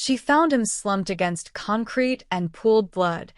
She found him slumped against concrete and pooled blood,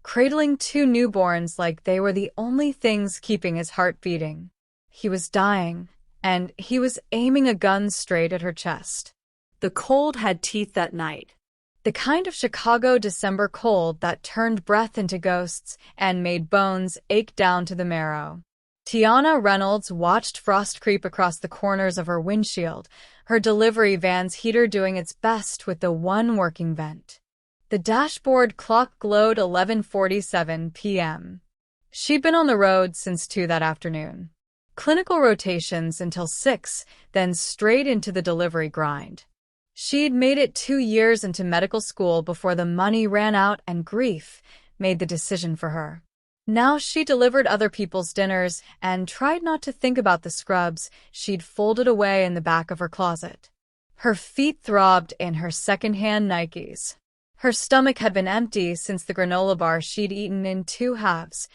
cradling two newborns like they were the only things keeping his heart beating. He was dying, and he was aiming a gun straight at her chest. The cold had teeth that night. The kind of Chicago December cold that turned breath into ghosts and made bones ache down to the marrow. Tiana Reynolds watched frost creep across the corners of her windshield, her delivery van's heater doing its best with the one working vent. The dashboard clock glowed 11:47 p.m. She'd been on the road since 2 that afternoon. Clinical rotations until 6, then straight into the delivery grind. She'd made it 2 years into medical school before the money ran out and grief made the decision for her. Now she delivered other people's dinners and tried not to think about the scrubs she'd folded away in the back of her closet. Her feet throbbed in her secondhand Nikes. Her stomach had been empty since the granola bar she'd eaten in 2 halves.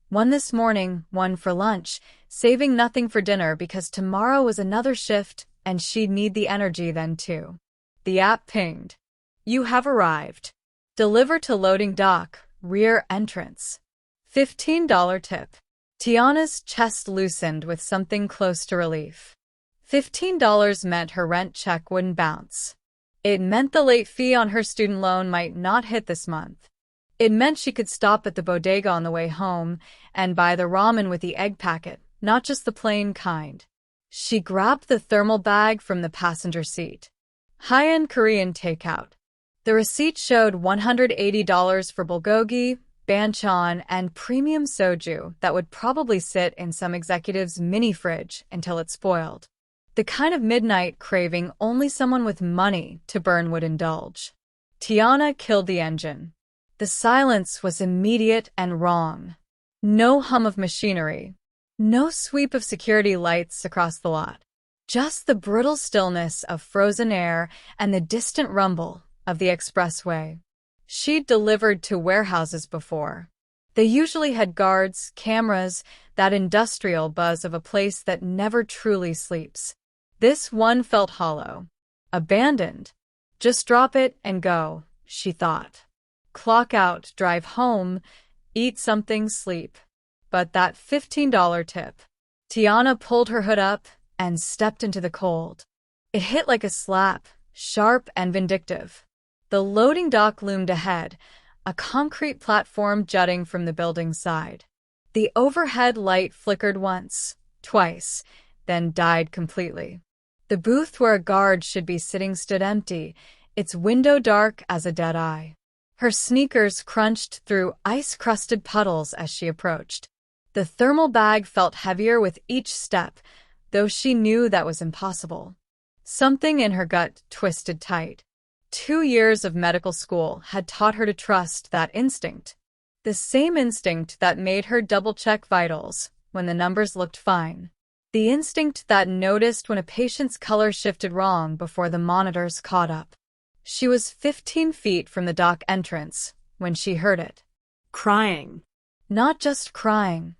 One this morning, one for lunch, saving nothing for dinner because tomorrow was another shift and she'd need the energy then too. The app pinged. You have arrived. Deliver to loading dock, rear entrance. $15 tip. Tiana's chest loosened with something close to relief. $15 meant her rent check wouldn't bounce. It meant the late fee on her student loan might not hit this month. It meant she could stop at the bodega on the way home and buy the ramen with the egg packet, not just the plain kind. She grabbed the thermal bag from the passenger seat. High-end Korean takeout. The receipt showed $180 for bulgogi, banchan, and premium soju that would probably sit in some executive's mini fridge until it spoiled. The kind of midnight craving only someone with money to burn would indulge. Tiana killed the engine. The silence was immediate and wrong. No hum of machinery. No sweep of security lights across the lot. Just the brittle stillness of frozen air and the distant rumble of the expressway. She'd delivered to warehouses before. They usually had guards, cameras, that industrial buzz of a place that never truly sleeps. This one felt hollow. Abandoned. Just drop it and go, she thought. Clock out, drive home, eat something, sleep. But that $15 tip. Tiana pulled her hood up and stepped into the cold. It hit like a slap, sharp and vindictive. The loading dock loomed ahead, a concrete platform jutting from the building's side. The overhead light flickered once, twice, then died completely. The booth where a guard should be sitting stood empty, its window dark as a dead eye. Her sneakers crunched through ice-crusted puddles as she approached. The thermal bag felt heavier with each step, though she knew that was impossible. Something in her gut twisted tight. 2 years of medical school had taught her to trust that instinct. The same instinct that made her double-check vitals when the numbers looked fine. The instinct that noticed when a patient's color shifted wrong before the monitors caught up. She was 15 feet from the dock entrance when she heard it. Crying. Not just crying.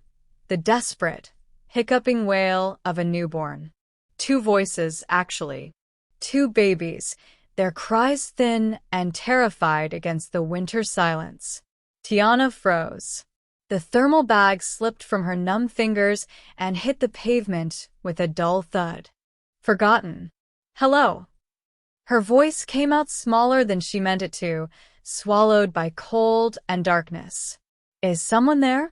The desperate, hiccuping wail of a newborn. 2 voices, actually. 2 babies, their cries thin and terrified against the winter silence. Tiana froze. The thermal bag slipped from her numb fingers and hit the pavement with a dull thud. Forgotten. Hello. Her voice came out smaller than she meant it to, swallowed by cold and darkness. Is someone there?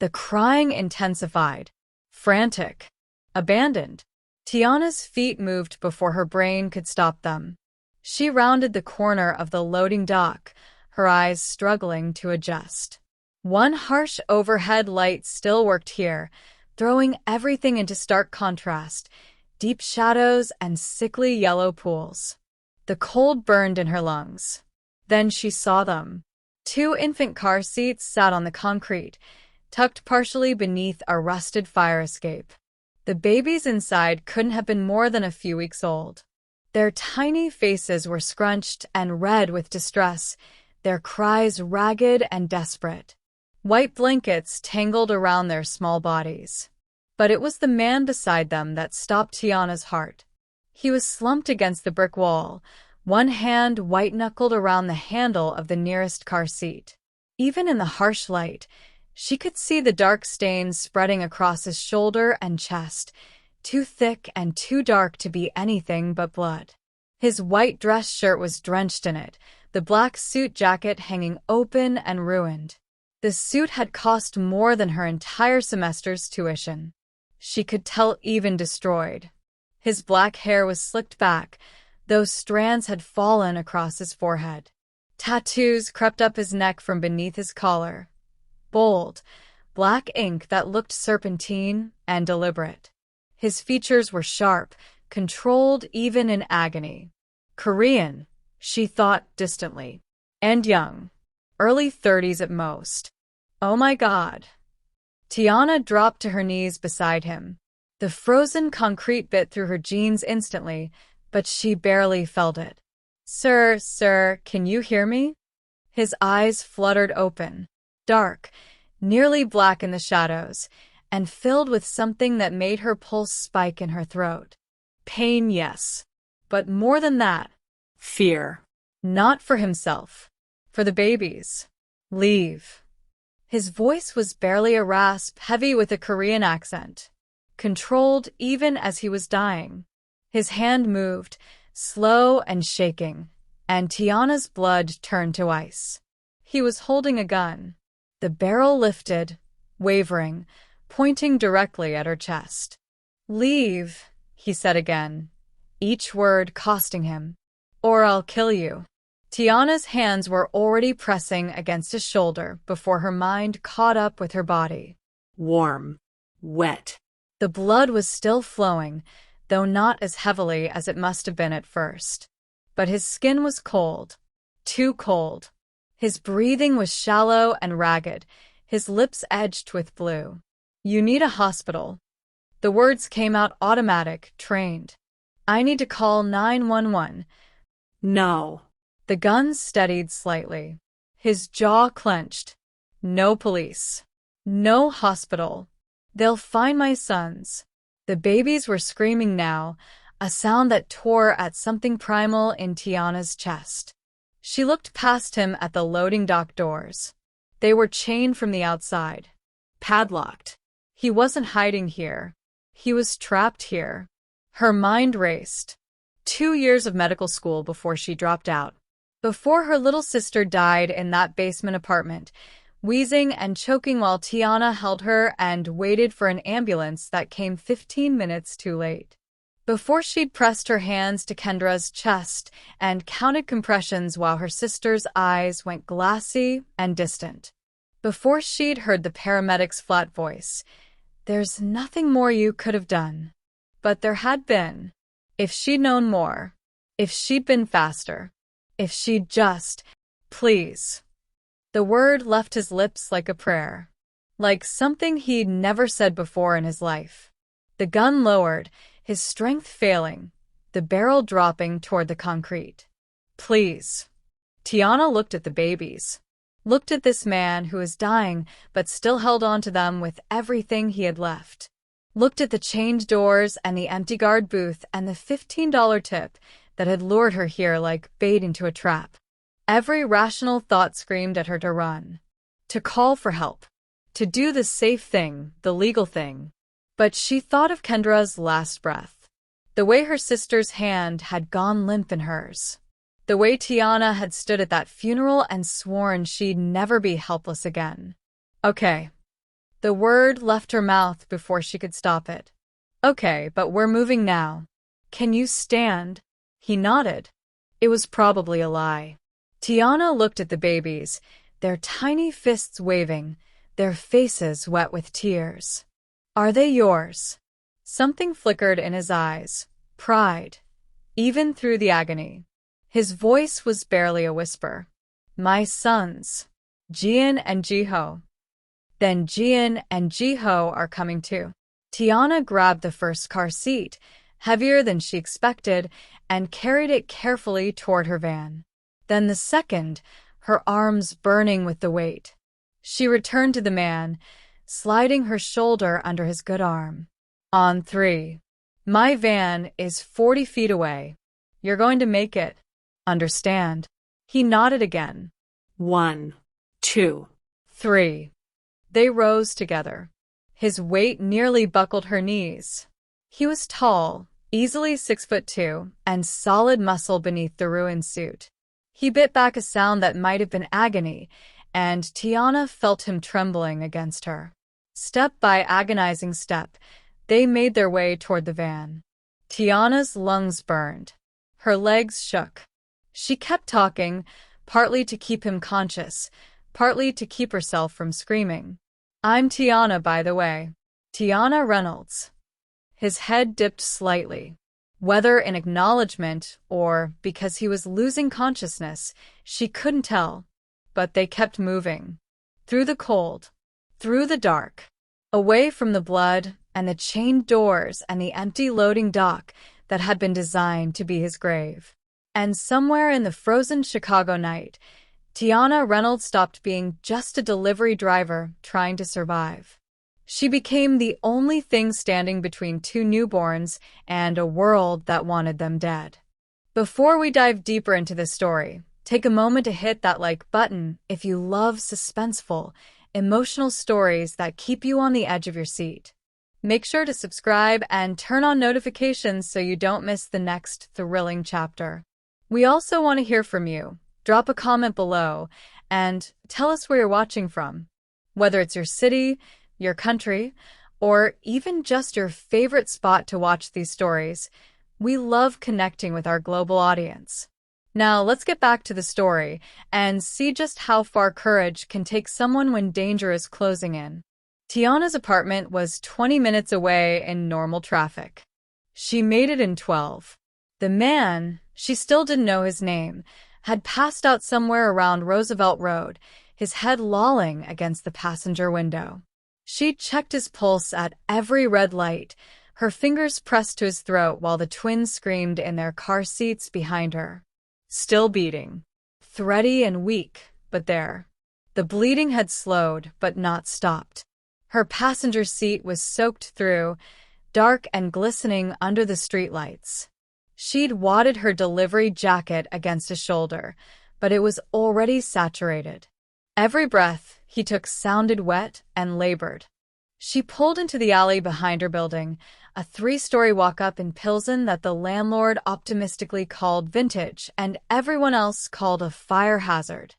The crying intensified. Frantic. Abandoned. Tiana's feet moved before her brain could stop them. She rounded the corner of the loading dock, her eyes struggling to adjust. One harsh overhead light still worked here, throwing everything into stark contrast, deep shadows and sickly yellow pools. The cold burned in her lungs. Then she saw them. 2 infant car seats sat on the concrete, tucked partially beneath a rusted fire escape. The babies inside couldn't have been more than a few weeks old. Their tiny faces were scrunched and red with distress, their cries ragged and desperate. White blankets tangled around their small bodies. But it was the man beside them that stopped Tiana's heart. He was slumped against the brick wall, one hand white-knuckled around the handle of the nearest car seat. Even in the harsh light, she could see the dark stains spreading across his shoulder and chest, too thick and too dark to be anything but blood. His white dress shirt was drenched in it, the black suit jacket hanging open and ruined. The suit had cost more than her entire semester's tuition. She could tell even destroyed. His black hair was slicked back, those strands had fallen across his forehead. Tattoos crept up his neck from beneath his collar. Bold, black ink that looked serpentine and deliberate. His features were sharp, controlled even in agony. Korean, she thought distantly. And young. Early 30s at most. Oh my God. Tiana dropped to her knees beside him. The frozen concrete bit through her jeans instantly, but she barely felt it. Sir, can you hear me? His eyes fluttered open, dark, nearly black in the shadows, and filled with something that made her pulse spike in her throat. Pain, yes. But more than that, fear. Not for himself. For the babies. Leave. His voice was barely a rasp, heavy with a Korean accent. Controlled even as he was dying. His hand moved, slow and shaking, and Tiana's blood turned to ice. He was holding a gun. The barrel lifted, wavering, pointing directly at her chest. Leave, he said again, each word costing him. Or I'll kill you. Tiana's hands were already pressing against his shoulder before her mind caught up with her body. Warm. Wet. The blood was still flowing, though not as heavily as it must have been at first. But his skin was cold. Too cold. His breathing was shallow and ragged, his lips edged with blue. You need a hospital. The words came out automatic, trained. I need to call 911. No. The gun steadied slightly. His jaw clenched. No police. No hospital. They'll find my sons. The babies were screaming now, a sound that tore at something primal in Tiana's chest. She looked past him at the loading dock doors. They were chained from the outside. Padlocked. He wasn't hiding here. He was trapped here. Her mind raced. 2 years of medical school before she dropped out. Before her little sister died in that basement apartment, wheezing and choking while Tiana held her and waited for an ambulance that came 15 minutes too late. Before she'd pressed her hands to Kendra's chest and counted compressions while her sister's eyes went glassy and distant. Before she'd heard the paramedic's flat voice, "There's nothing more you could have done." But there had been. If she'd known more. If she'd been faster. If she'd just, please. The word left his lips like a prayer. Like something he'd never said before in his life. The gun lowered, his strength failing, the barrel dropping toward the concrete. Please. Tiana looked at the babies. Looked at this man who was dying but still held on to them with everything he had left. Looked at the chained doors and the empty guard booth and the $15 tip that had lured her here like bait into a trap. Every rational thought screamed at her to run. To call for help. To do the safe thing, the legal thing. But she thought of Kendra's last breath. The way her sister's hand had gone limp in hers. The way Tiana had stood at that funeral and sworn she'd never be helpless again. Okay. The word left her mouth before she could stop it. Okay, but we're moving now. Can you stand? He nodded. It was probably a lie. Tiana looked at the babies, their tiny fists waving, their faces wet with tears. Are they yours? Something flickered in his eyes. Pride. Even through the agony. His voice was barely a whisper. My sons. Jian and Jiho. Then Jian and Jiho are coming too. Tiana grabbed the first car seat, heavier than she expected, and carried it carefully toward her van. Then the second, her arms burning with the weight. She returned to the man, sliding her shoulder under his good arm. On 3. My van is 40 feet away. You're going to make it. Understand. He nodded again. 1, 2. 3. They rose together. His weight nearly buckled her knees. He was tall, easily 6'2", and solid muscle beneath the ruined suit. He bit back a sound that might have been agony, and Tiana felt him trembling against her. Step by agonizing step, they made their way toward the van. Tiana's lungs burned. Her legs shook. She kept talking, partly to keep him conscious, partly to keep herself from screaming. I'm Tiana, by the way. Tiana Reynolds. His head dipped slightly. Whether in acknowledgement or because he was losing consciousness, she couldn't tell. But they kept moving. Through the cold. Through the dark. Away from the blood and the chained doors and the empty loading dock that had been designed to be his grave. And somewhere in the frozen Chicago night, Tiana Reynolds stopped being just a delivery driver trying to survive. She became the only thing standing between two newborns and a world that wanted them dead. Before we dive deeper into this story, take a moment to hit that like button if you love suspenseful, emotional stories that keep you on the edge of your seat. Make sure to subscribe and turn on notifications so you don't miss the next thrilling chapter. We also want to hear from you. Drop a comment below and tell us where you're watching from. Whether it's your city, your country, or even just your favorite spot to watch these stories, we love connecting with our global audience. Now, let's get back to the story and see just how far courage can take someone when danger is closing in. Tiana's apartment was 20 minutes away in normal traffic. She made it in 12. The man, she still didn't know his name, had passed out somewhere around Roosevelt Road, his head lolling against the passenger window. She checked his pulse at every red light, her fingers pressed to his throat while the twins screamed in their car seats behind her. Still beating. Thready and weak, but there. The bleeding had slowed, but not stopped. Her passenger seat was soaked through, dark and glistening under the streetlights. She'd wadded her delivery jacket against his shoulder, but it was already saturated. Every breath he took sounded wet and labored. She pulled into the alley behind her building, a 3-story walk-up in Pilsen that the landlord optimistically called vintage and everyone else called a fire hazard.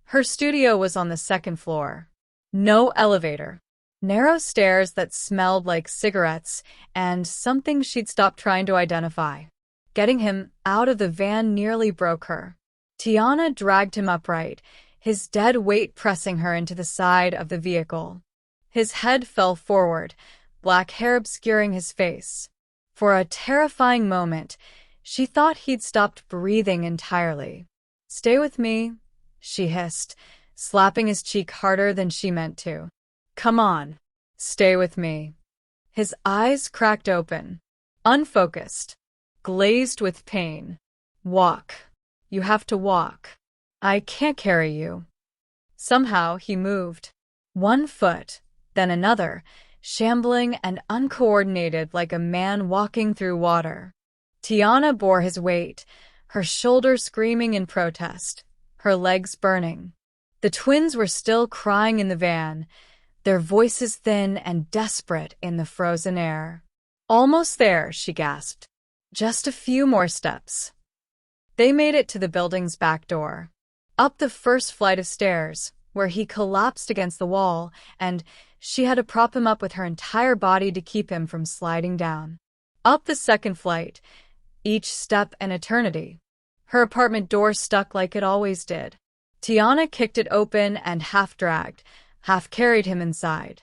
Her studio was on the 2nd floor. No elevator. Narrow stairs that smelled like cigarettes and something she'd stopped trying to identify. Getting him out of the van nearly broke her. Tiana dragged him upright, his dead weight pressing her into the side of the vehicle. His head fell forward, black hair obscuring his face. For a terrifying moment, she thought he'd stopped breathing entirely. "Stay with me," she hissed, slapping his cheek harder than she meant to. "Come on, stay with me." His eyes cracked open, unfocused, glazed with pain. "Walk. You have to walk. I can't carry you." Somehow he moved. One foot, then another, shambling and uncoordinated like a man walking through water. Tiana bore his weight, her shoulders screaming in protest, her legs burning. The twins were still crying in the van, their voices thin and desperate in the frozen air. "Almost there," she gasped. "Just a few more steps." They made it to the building's back door. Up the first flight of stairs, where he collapsed against the wall, and she had to prop him up with her entire body to keep him from sliding down. Up the 2nd flight, each step an eternity. Her apartment door stuck like it always did. Tiana kicked it open and half-dragged, half-carried him inside.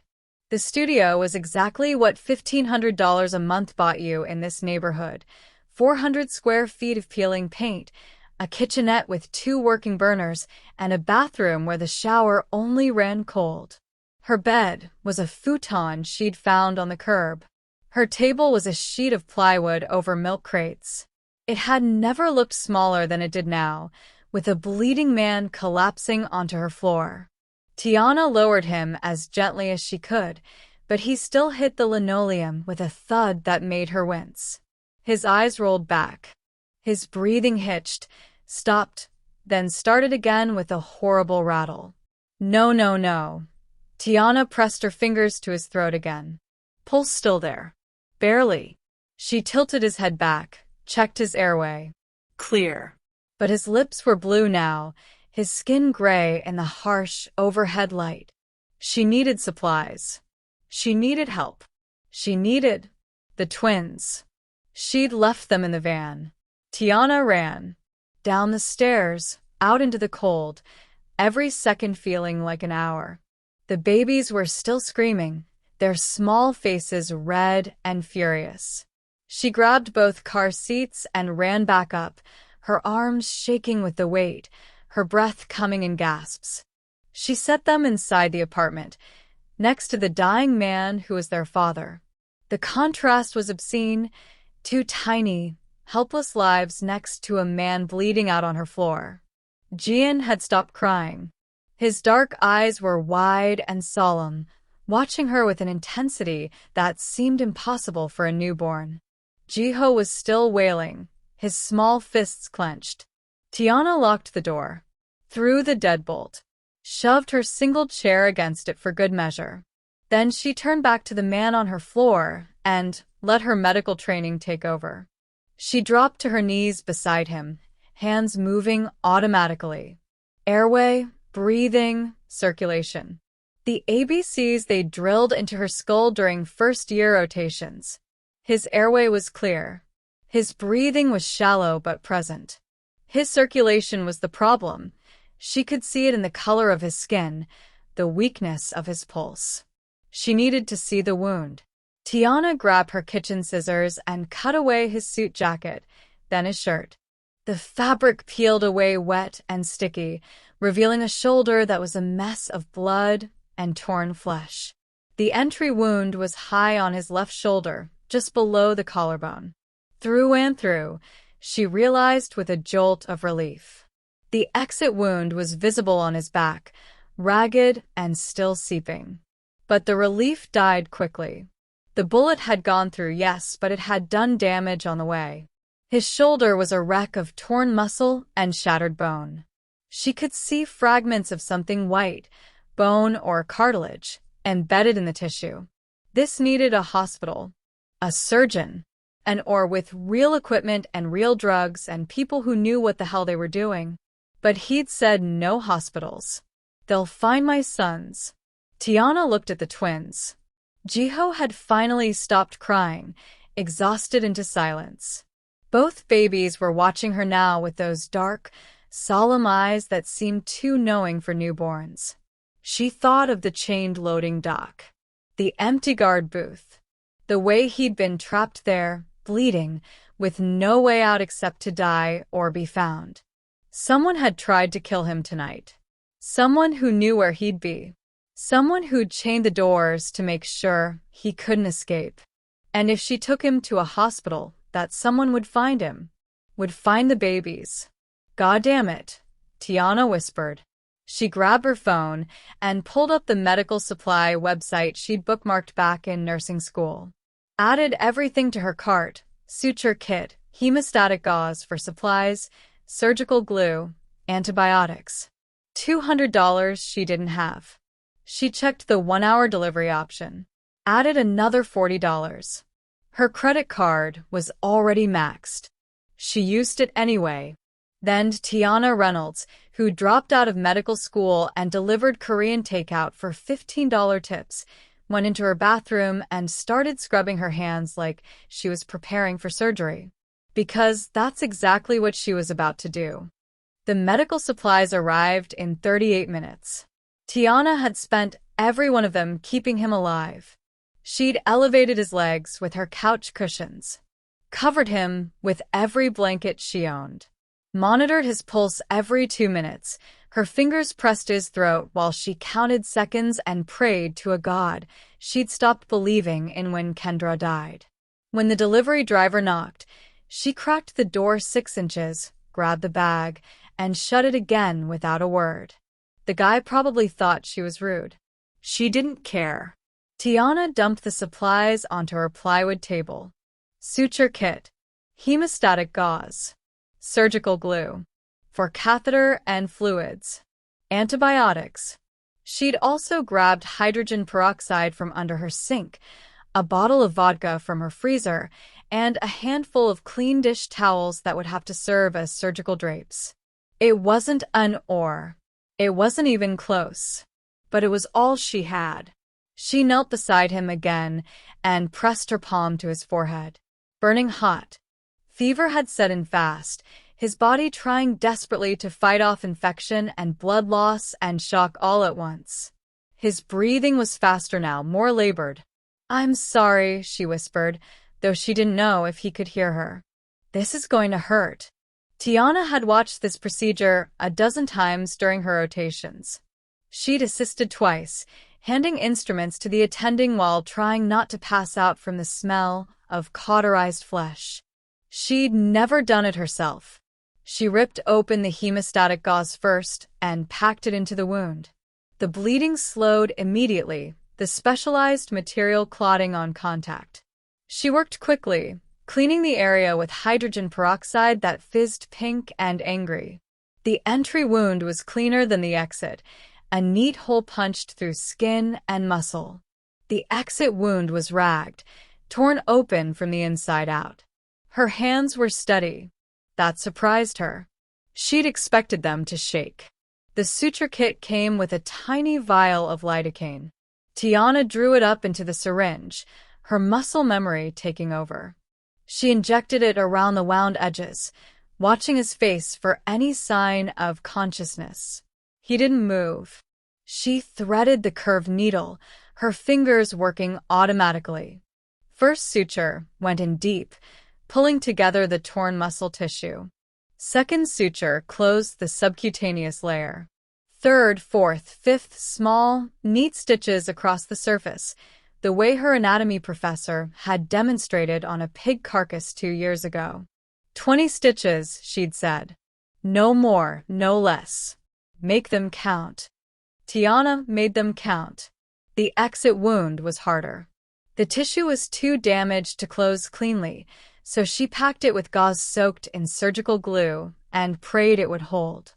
The studio was exactly what $1,500 a month bought you in this neighborhood. 400 square feet of peeling paint, a kitchenette with 2 working burners, and a bathroom where the shower only ran cold. Her bed was a futon she'd found on the curb. Her table was a sheet of plywood over milk crates. It had never looked smaller than it did now, with a bleeding man collapsing onto her floor. Tiana lowered him as gently as she could, but he still hit the linoleum with a thud that made her wince. His eyes rolled back. His breathing hitched, stopped, then started again with a horrible rattle. No, no, no. Tiana pressed her fingers to his throat again. Pulse still there. Barely. She tilted his head back, checked his airway. Clear. But his lips were blue now, his skin gray in the harsh overhead light. She needed supplies. She needed help. She needed the twins. She'd left them in the van. Tiana ran. Down the stairs, out into the cold, every second feeling like an hour. The babies were still screaming, their small faces red and furious. She grabbed both car seats and ran back up, her arms shaking with the weight, her breath coming in gasps. She set them inside the apartment, next to the dying man who was their father. The contrast was obscene, two tiny, helpless lives next to a man bleeding out on her floor. Jian had stopped crying. His dark eyes were wide and solemn, watching her with an intensity that seemed impossible for a newborn. Jiho was still wailing, his small fists clenched. Tiana locked the door, threw the deadbolt, shoved her single chair against it for good measure. Then she turned back to the man on her floor and let her medical training take over. She dropped to her knees beside him, hands moving automatically. Airway, breathing, circulation. The ABCs they drilled into her skull during first-year rotations. His airway was clear. His breathing was shallow but present. His circulation was the problem. She could see it in the color of his skin, the weakness of his pulse. She needed to see the wound. Tiana grabbed her kitchen scissors and cut away his suit jacket, then his shirt. The fabric peeled away wet and sticky, revealing a shoulder that was a mess of blood and torn flesh. The entry wound was high on his left shoulder, just below the collarbone. Through and through, she realized with a jolt of relief. The exit wound was visible on his back, ragged and still seeping. But the relief died quickly. The bullet had gone through, yes, but it had done damage on the way. His shoulder was a wreck of torn muscle and shattered bone. She could see fragments of something white, bone or cartilage, embedded in the tissue. This needed a hospital, a surgeon, or with real equipment and real drugs and people who knew what the hell they were doing. But he'd said no hospitals. They'll find my sons. Tiana looked at the twins. Jiho had finally stopped crying, exhausted into silence. Both babies were watching her now with those dark, solemn eyes that seemed too knowing for newborns. She thought of the chained loading dock, the empty guard booth, the way he'd been trapped there, bleeding, with no way out except to die or be found. Someone had tried to kill him tonight. Someone who knew where he'd be. Someone who'd chained the doors to make sure he couldn't escape. And if she took him to a hospital, that someone would find him, would find the babies. God damn it, Tiana whispered. She grabbed her phone and pulled up the medical supply website she'd bookmarked back in nursing school. Added everything to her cart: suture kit, hemostatic gauze for supplies, surgical glue, antibiotics. $200 she didn't have. She checked the 1-hour delivery option. Added another $40. Her credit card was already maxed. She used it anyway. Then Tiana Reynolds, who dropped out of medical school and delivered Korean takeout for $15 tips, went into her bathroom and started scrubbing her hands like she was preparing for surgery. Because that's exactly what she was about to do. The medical supplies arrived in 38 minutes. Tiana had spent every one of them keeping him alive. She'd elevated his legs with her couch cushions, covered him with every blanket she owned, monitored his pulse every 2 minutes, her fingers pressed his throat while she counted seconds and prayed to a god she'd stopped believing in when Kendra died. When the delivery driver knocked, she cracked the door 6 inches, grabbed the bag, and shut it again without a word. The guy probably thought she was rude. She didn't care. Tiana dumped the supplies onto her plywood table. Suture kit, hemostatic gauze, surgical glue, for catheter and fluids, antibiotics. She'd also grabbed hydrogen peroxide from under her sink, a bottle of vodka from her freezer, and a handful of clean dish towels that would have to serve as surgical drapes. It wasn't an or. It wasn't even close. But it was all she had. She knelt beside him again and pressed her palm to his forehead. Burning hot. Fever had set in fast, his body trying desperately to fight off infection and blood loss and shock all at once. His breathing was faster now, more labored. "I'm sorry," she whispered, though she didn't know if he could hear her. "This is going to hurt." Tiana had watched this procedure a dozen times during her rotations. She'd assisted twice, handing instruments to the attending while trying not to pass out from the smell of cauterized flesh. She'd never done it herself. She ripped open the hemostatic gauze first and packed it into the wound. The bleeding slowed immediately, the specialized material clotting on contact. She worked quickly, cleaning the area with hydrogen peroxide that fizzed pink and angry. The entry wound was cleaner than the exit, a neat hole punched through skin and muscle. The exit wound was ragged, torn open from the inside out. Her hands were steady. That surprised her. She'd expected them to shake. The suture kit came with a tiny vial of lidocaine. Tiana drew it up into the syringe, her muscle memory taking over. She injected it around the wound edges, watching his face for any sign of consciousness. He didn't move. She threaded the curved needle, her fingers working automatically. First suture went in deep, pulling together the torn muscle tissue. Second suture closed the subcutaneous layer. Third, fourth, fifth, small, neat stitches across the surface, the way her anatomy professor had demonstrated on a pig carcass 2 years ago. 20 stitches, she'd said. No more, no less. Make them count. Tiana made them count. The exit wound was harder. The tissue was too damaged to close cleanly, so she packed it with gauze soaked in surgical glue and prayed it would hold.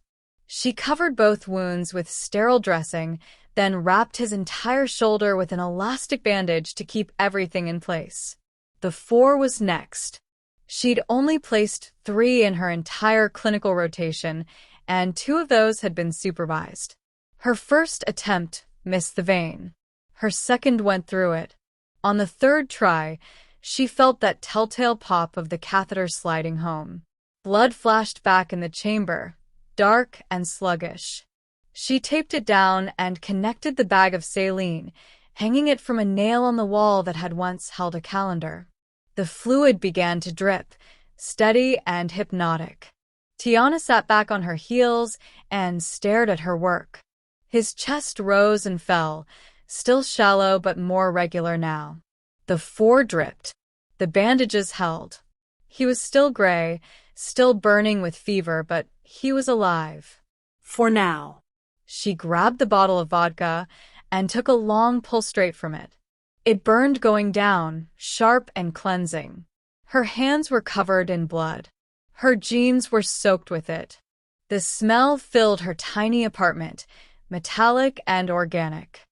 She covered both wounds with sterile dressing, then wrapped his entire shoulder with an elastic bandage to keep everything in place. The 4 was next. She'd only placed 3 in her entire clinical rotation, and 2 of those had been supervised. Her first attempt missed the vein. Her second went through it. On the third try, she felt that telltale pop of the catheter sliding home. Blood flashed back in the chamber, dark and sluggish. She taped it down and connected the bag of saline, hanging it from a nail on the wall that had once held a calendar. The fluid began to drip, steady and hypnotic. Tiana sat back on her heels and stared at her work. His chest rose and fell, still shallow but more regular now. The 4 dripped. The bandages held. He was still gray, still burning with fever, but he was alive. For now. She grabbed the bottle of vodka and took a long pull straight from it. It burned going down, sharp and cleansing. Her hands were covered in blood. Her jeans were soaked with it. The smell filled her tiny apartment, metallic and organic.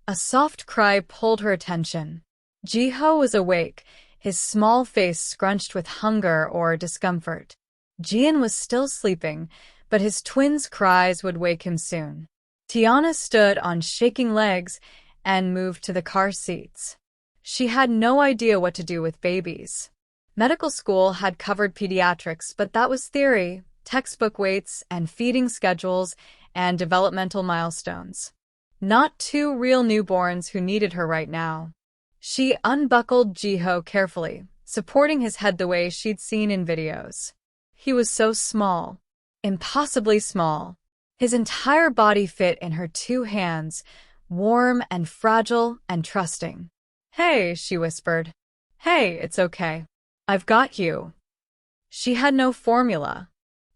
A soft cry pulled her attention. Jiho was awake, his small face scrunched with hunger or discomfort. Jian was still sleeping, but his twins' cries would wake him soon. Tiana stood on shaking legs and moved to the car seats. She had no idea what to do with babies. Medical school had covered pediatrics, but that was theory, textbook weights and feeding schedules and developmental milestones. Not 2 real newborns who needed her right now. She unbuckled Jiho carefully, supporting his head the way she'd seen in videos. He was so small, impossibly small. His entire body fit in her 2 hands, warm and fragile and trusting. "Hey," she whispered. "Hey, it's okay. I've got you." She had no formula,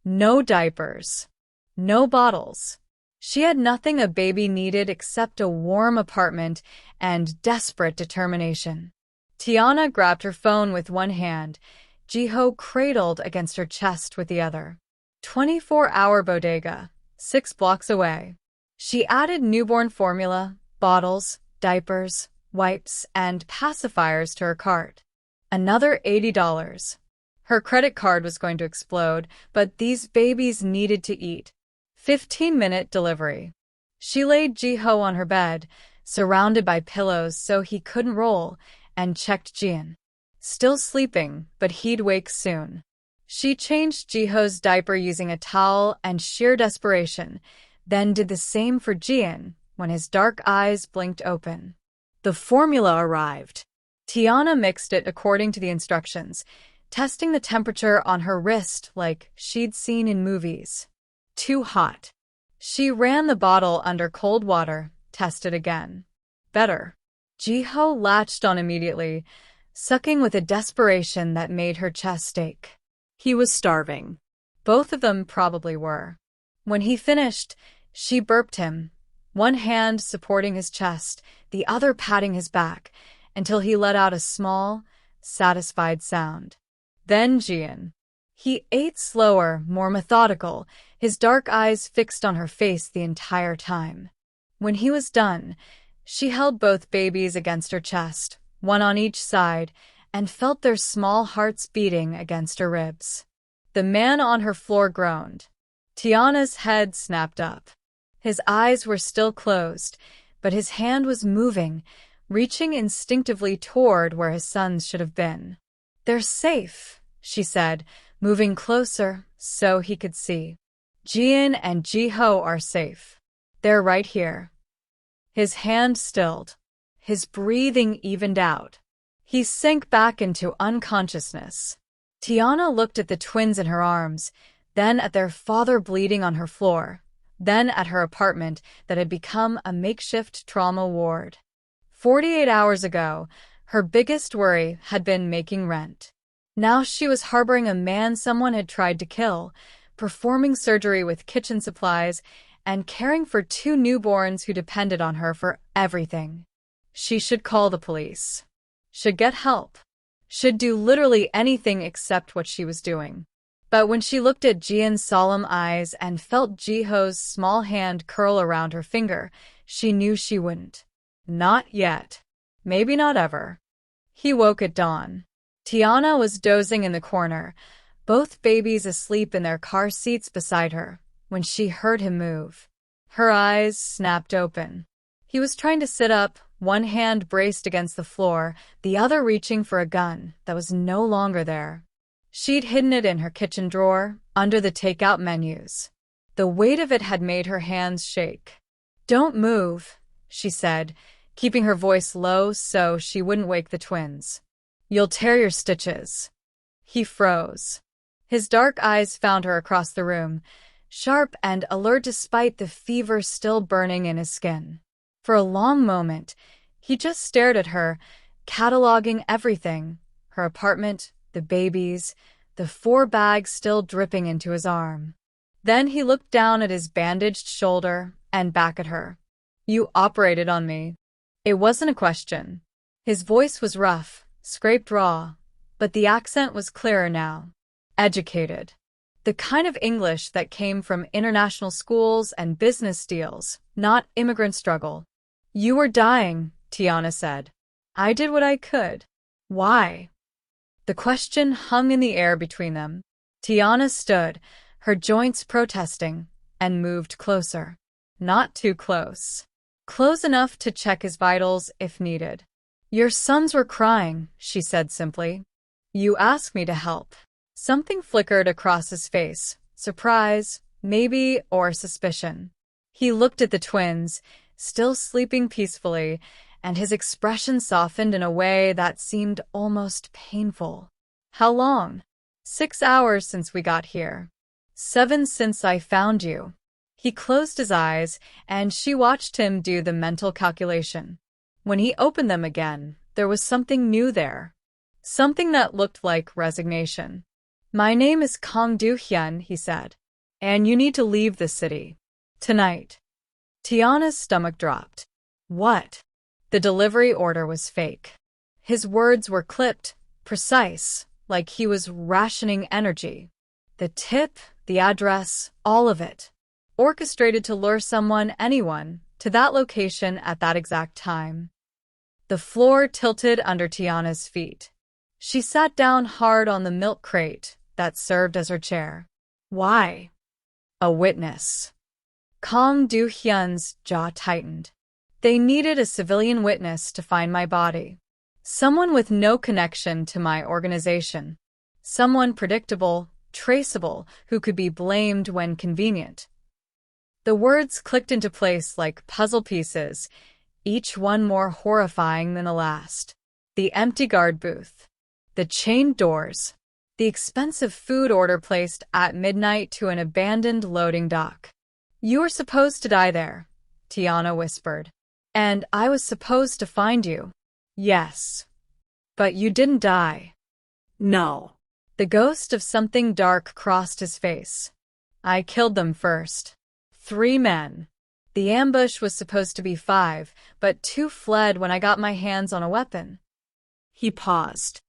no diapers, no bottles. She had nothing a baby needed except a warm apartment and desperate determination. Tiana grabbed her phone with one hand, Jiho cradled against her chest with the other. 24-hour bodega, 6 blocks away. She added newborn formula, bottles, diapers, wipes, and pacifiers to her cart. Another $80. Her credit card was going to explode, but these babies needed to eat. 15-minute delivery. She laid Jiho on her bed, surrounded by pillows so he couldn't roll, and checked Jian. Still sleeping, but he'd wake soon. She changed Jiho's diaper using a towel and sheer desperation, then did the same for Jian when his dark eyes blinked open. The formula arrived. Tiana mixed it according to the instructions, testing the temperature on her wrist like she'd seen in movies. Too hot. She ran the bottle under cold water, tested again. Better. Jiho latched on immediately, sucking with a desperation that made her chest ache. He was starving. Both of them probably were. When he finished, she burped him, one hand supporting his chest, the other patting his back, until he let out a small, satisfied sound. Then Jian. He ate slower, more methodical, his dark eyes fixed on her face the entire time. When he was done, she held both babies against her chest, one on each side, and felt their small hearts beating against her ribs. The man on her floor groaned. Tiana's head snapped up. His eyes were still closed, but his hand was moving, reaching instinctively toward where his sons should have been. "They're safe," she said, moving closer so he could see. "Jian and Jiho are safe. They're right here." His hand stilled. His breathing evened out. He sank back into unconsciousness. Tiana looked at the twins in her arms, then at their father bleeding on her floor, then at her apartment that had become a makeshift trauma ward. 48 hours ago, her biggest worry had been making rent. Now she was harboring a man someone had tried to kill, performing surgery with kitchen supplies, and caring for 2 newborns who depended on her for everything. She should call the police. Should get help. Should do literally anything except what she was doing. But when she looked at Jian's solemn eyes and felt Jiho's small hand curl around her finger, she knew she wouldn't. Not yet. Maybe not ever. He woke at dawn. Tiana was dozing in the corner, both babies asleep in their car seats beside her, when she heard him move. Her eyes snapped open. He was trying to sit up, one hand braced against the floor, the other reaching for a gun that was no longer there. She'd hidden it in her kitchen drawer, under the takeout menus. The weight of it had made her hands shake. "Don't move," she said, keeping her voice low so she wouldn't wake the twins. "You'll tear your stitches." He froze. His dark eyes found her across the room, sharp and alert despite the fever still burning in his skin. For a long moment, he just stared at her, cataloging everything, her apartment, the babies, the 4 bags still dripping into his arm. Then he looked down at his bandaged shoulder and back at her. "You operated on me." It wasn't a question. His voice was rough, scraped raw, but the accent was clearer now. Educated. The kind of English that came from international schools and business deals, not immigrant struggle. "You were dying," Tiana said. "I did what I could." "Why?" The question hung in the air between them. Tiana stood, her joints protesting, and moved closer. Not too close. Close enough to check his vitals if needed. "Your sons were crying," she said simply. "You asked me to help." Something flickered across his face, surprise, maybe, or suspicion. He looked at the twins, still sleeping peacefully, and his expression softened in a way that seemed almost painful. "How long?" 6 hours since we got here. 7 since I found you." He closed his eyes, and she watched him do the mental calculation. When he opened them again, there was something new there. Something that looked like resignation. "My name is Kang Do-hyun," he said. "And you need to leave the city. Tonight." Tiana's stomach dropped. What? The delivery order was fake. His words were clipped, precise, like he was rationing energy. The tip, the address, all of it. Orchestrated to lure someone, anyone, to that location at that exact time. The floor tilted under Tiana's feet. She sat down hard on the milk crate that served as her chair. Why? A witness. Kang Do-hyun's jaw tightened. They needed a civilian witness to find my body. Someone with no connection to my organization. Someone predictable, traceable, who could be blamed when convenient. The words clicked into place like puzzle pieces, each one more horrifying than the last. The empty guard booth. The chained doors. The expensive food order placed at midnight to an abandoned loading dock. You were supposed to die there, Tiana whispered. And I was supposed to find you. Yes. But you didn't die. No. The ghost of something dark crossed his face. I killed them first. 3 men. The ambush was supposed to be 5, but 2 fled when I got my hands on a weapon. He paused.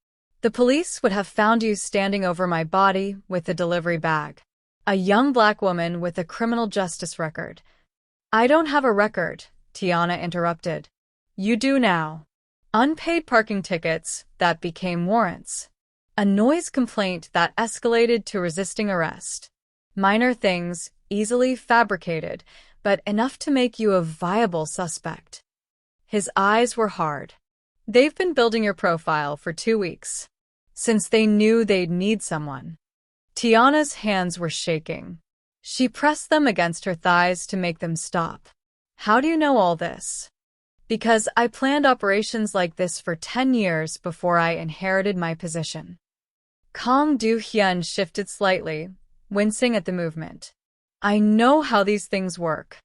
The police would have found you standing over my body with a delivery bag. A young black woman with a criminal justice record. I don't have a record, Tiana interrupted. You do now. Unpaid parking tickets that became warrants. A noise complaint that escalated to resisting arrest. Minor things, easily fabricated, but enough to make you a viable suspect. His eyes were hard. They've been building your profile for 2 weeks. Since they knew they'd need someone. Tiana's hands were shaking. She pressed them against her thighs to make them stop. How do you know all this? Because I planned operations like this for 10 years before I inherited my position. Kang Do-hyun shifted slightly, wincing at the movement. I know how these things work.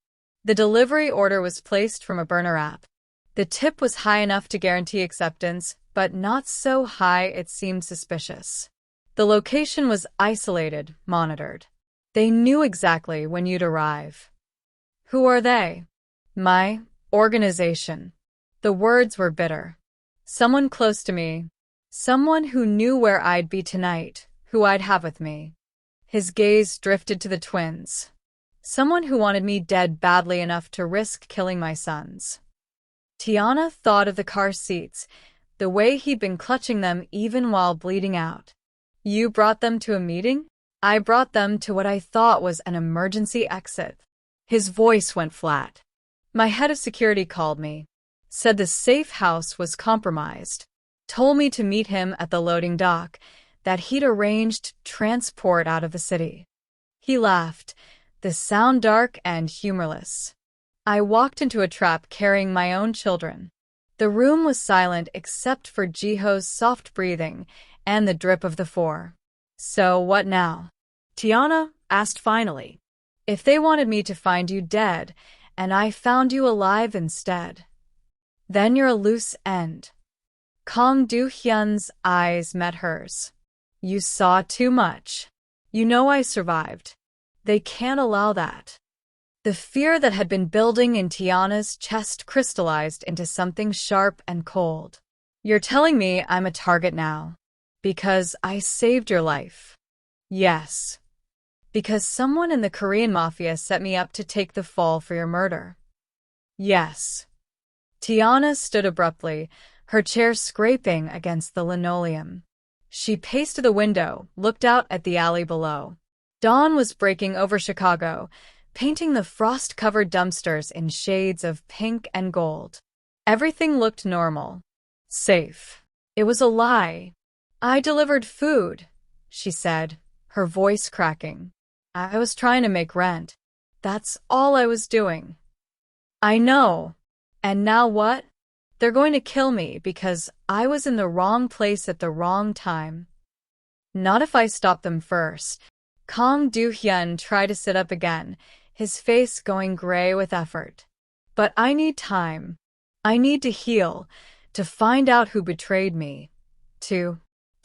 The delivery order was placed from a burner app. The tip was high enough to guarantee acceptance, but not so high it seemed suspicious. The location was isolated, monitored. They knew exactly when you'd arrive. Who are they? My organization. The words were bitter. Someone close to me. Someone who knew where I'd be tonight, who I'd have with me. His gaze drifted to the twins. Someone who wanted me dead badly enough to risk killing my sons. Tiana thought of the car seats, the way he'd been clutching them even while bleeding out. You brought them to a meeting? I brought them to what I thought was an emergency exit. His voice went flat. My head of security called me. Said the safe house was compromised. Told me to meet him at the loading dock, that he'd arranged transport out of the city. He laughed, the sound dark and humorless. I walked into a trap carrying my own children. The room was silent except for Jiho's soft breathing and the drip of the 4. So what now? Tiana asked finally. If they wanted me to find you dead, and I found you alive instead, then you're a loose end. Kang Do-hyun's eyes met hers. You saw too much. You know I survived. They can't allow that. The fear that had been building in Tiana's chest crystallized into something sharp and cold. You're telling me I'm a target now. Because I saved your life. Yes. Because someone in the Korean Mafia set me up to take the fall for your murder. Yes. Tiana stood abruptly, her chair scraping against the linoleum. She paced to the window, looked out at the alley below. Dawn was breaking over Chicago, painting the frost-covered dumpsters in shades of pink and gold. Everything looked normal. Safe. It was a lie. I delivered food, she said, her voice cracking. I was trying to make rent. That's all I was doing. I know. And now what? They're going to kill me because I was in the wrong place at the wrong time. Not if I stop them first. Kang Do-hyun tried to sit up again, his face going gray with effort. But I need time. I need to heal, to find out who betrayed me. To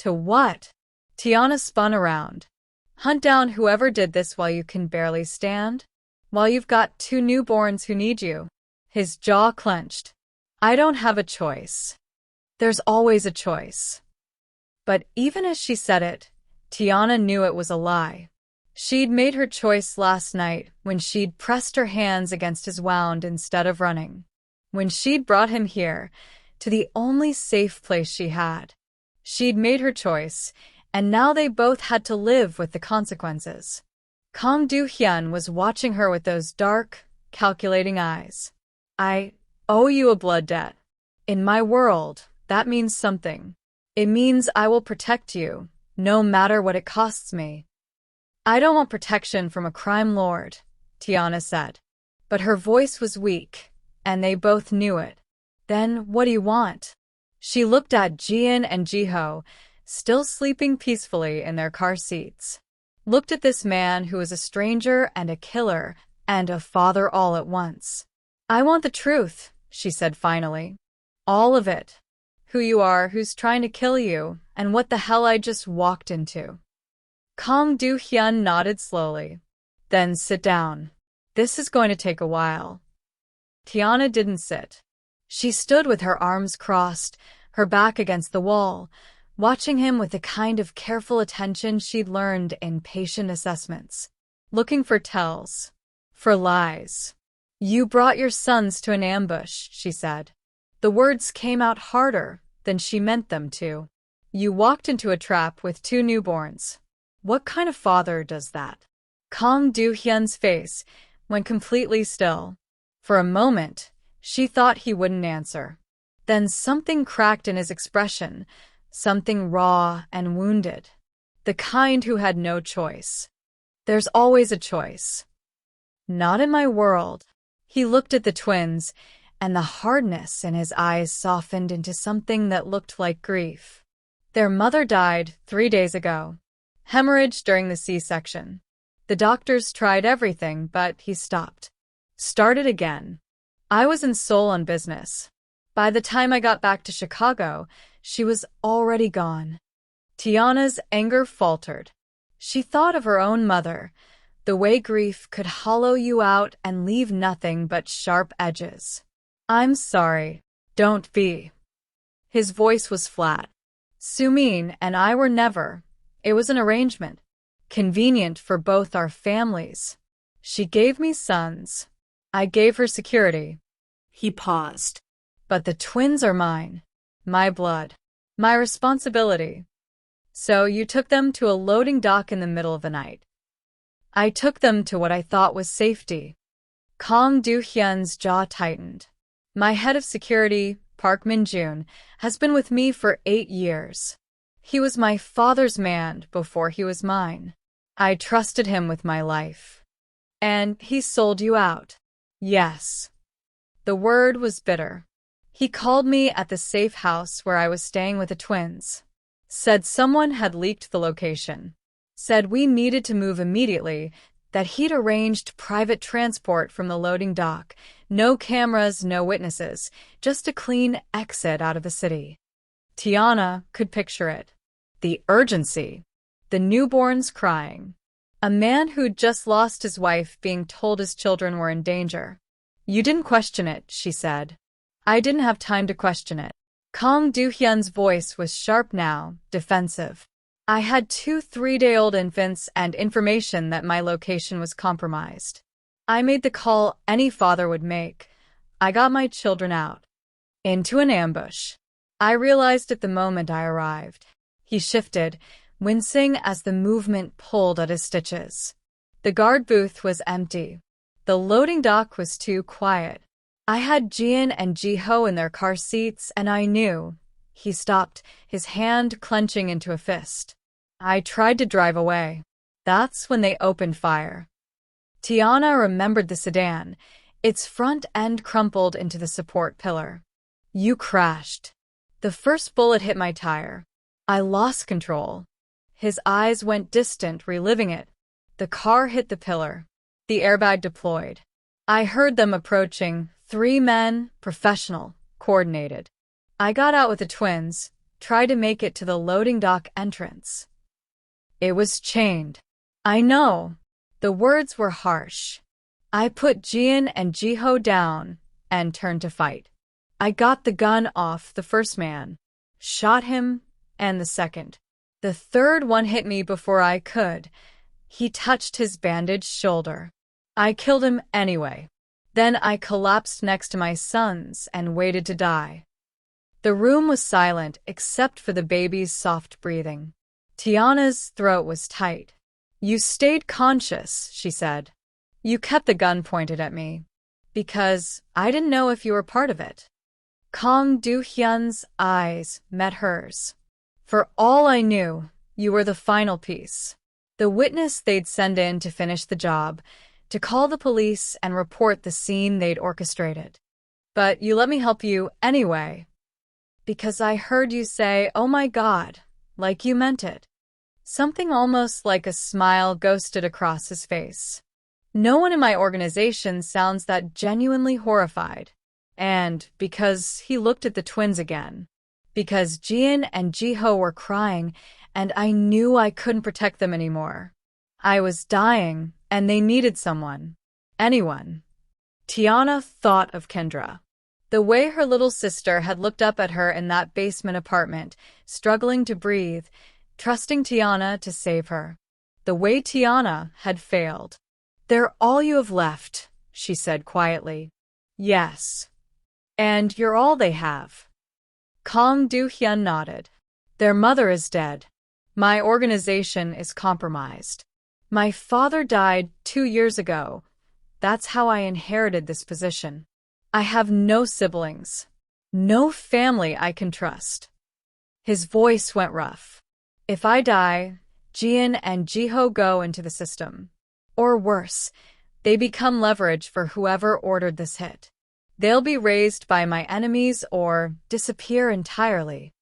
what? Tiana spun around. Hunt down whoever did this while you can barely stand? While you've got 2 newborns who need you. His jaw clenched. I don't have a choice. There's always a choice. But even as she said it, Tiana knew it was a lie. She'd made her choice last night when she'd pressed her hands against his wound instead of running. When she'd brought him here, to the only safe place she had. She'd made her choice, and now they both had to live with the consequences. Kang Do-hyun was watching her with those dark, calculating eyes. I owe you a blood debt. In my world, that means something. It means I will protect you, no matter what it costs me. I don't want protection from a crime lord, Tiana said. But her voice was weak, and they both knew it. Then what do you want? She looked at Jian and Jiho, still sleeping peacefully in their car seats. Looked at this man who was a stranger and a killer and a father all at once. I want the truth, she said finally. All of it. Who you are, who's trying to kill you, and what the hell I just walked into. Kang Do-hyun nodded slowly. Then sit down. This is going to take a while. Tiana didn't sit. She stood with her arms crossed, her back against the wall, watching him with the kind of careful attention she'd learned in patient assessments. Looking for tells. For lies. You brought your sons to an ambush, she said. The words came out harder than she meant them to. You walked into a trap with 2 newborns. What kind of father does that? Kang Do-hyun's face went completely still. For a moment, she thought he wouldn't answer. Then something cracked in his expression, something raw and wounded. The kind who had no choice. There's always a choice. Not in my world. He looked at the twins, and the hardness in his eyes softened into something that looked like grief. Their mother died 3 days ago. Hemorrhage during the C-section. The doctors tried everything, but he stopped. Started again. I was in Seoul on business. By the time I got back to Chicago, she was already gone. Tiana's anger faltered. She thought of her own mother, the way grief could hollow you out and leave nothing but sharp edges. I'm sorry. Don't be. His voice was flat. Sumin and I were never. It was an arrangement. Convenient for both our families. She gave me sons. I gave her security. He paused. But the twins are mine. My blood. My responsibility. So you took them to a loading dock in the middle of the night. I took them to what I thought was safety. Kang Do-hyun's jaw tightened. My head of security, Park Min-jun, has been with me for 8 years. He was my father's man before he was mine. I trusted him with my life. And he sold you out. Yes. The word was bitter. He called me at the safe house where I was staying with the twins. Said someone had leaked the location. Said we needed to move immediately, that he'd arranged private transport from the loading dock. No cameras, no witnesses, just a clean exit out of the city. Tiana could picture it. The urgency. The newborns crying. A man who'd just lost his wife being told his children were in danger. You didn't question it, she said. I didn't have time to question it. Kang Do-hyun's voice was sharp now, defensive. I had 2 3-day-old infants and information that my location was compromised. I made the call any father would make. I got my children out. Into an ambush. I realized at the moment I arrived. He shifted, wincing as the movement pulled at his stitches. The guard booth was empty. The loading dock was too quiet. I had Jian and Jiho in their car seats, and I knew. He stopped, his hand clenching into a fist. I tried to drive away. That's when they opened fire. Tiana remembered the sedan, its front end crumpled into the support pillar. You crashed. The first bullet hit my tire. I lost control. His eyes went distant, reliving it. The car hit the pillar. The airbag deployed. I heard them approaching, 3 men, professional, coordinated. I got out with the twins, tried to make it to the loading dock entrance. It was chained. I know. The words were harsh. I put Jian and Jiho down and turned to fight. I got the gun off the first man, shot him, and the second. The third one hit me before I could. He touched his bandaged shoulder. I killed him anyway. Then I collapsed next to my sons and waited to die. The room was silent except for the baby's soft breathing. Tiana's throat was tight. You stayed conscious, she said. You kept the gun pointed at me. Because I didn't know if you were part of it. Kang Do-hyun's eyes met hers. For all I knew, you were the final piece. The witness they'd send in to finish the job, to call the police and report the scene they'd orchestrated. But you let me help you anyway. Because I heard you say, "Oh my God," like you meant it. Something almost like a smile ghosted across his face. No one in my organization sounds that genuinely horrified. And because he looked at the twins again. Because Jian and Jiho were crying, and I knew I couldn't protect them anymore. I was dying, and they needed someone. Anyone. Tiana thought of Kendra. The way her little sister had looked up at her in that basement apartment, struggling to breathe, trusting Tiana to save her. The way Tiana had failed. They're all you have left, she said quietly. Yes. And you're all they have. Kang Do-hyun nodded. Their mother is dead. My organization is compromised. My father died 2 years ago. That's how I inherited this position. I have no siblings. No family I can trust. His voice went rough. If I die, Jian and Jiho go into the system. Or worse, they become leverage for whoever ordered this hit. They'll be raised by my enemies or disappear entirely.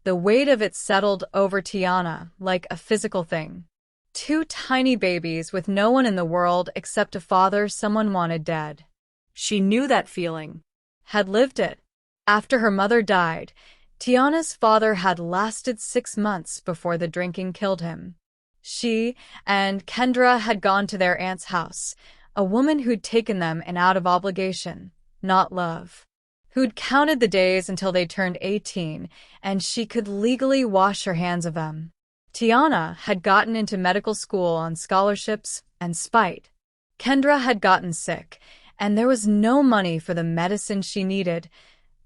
The weight of it settled over Tiana like a physical thing. 2 tiny babies with no one in the world except a father someone wanted dead. She knew that feeling. Had lived it. After her mother died, Tiana's father had lasted 6 months before the drinking killed him. She and Kendra had gone to their aunt's house, a woman who'd taken them in out of obligation, not love. Who'd counted the days until they turned 18, and she could legally wash her hands of them. Tiana had gotten into medical school on scholarships and spite. Kendra had gotten sick, and there was no money for the medicine she needed,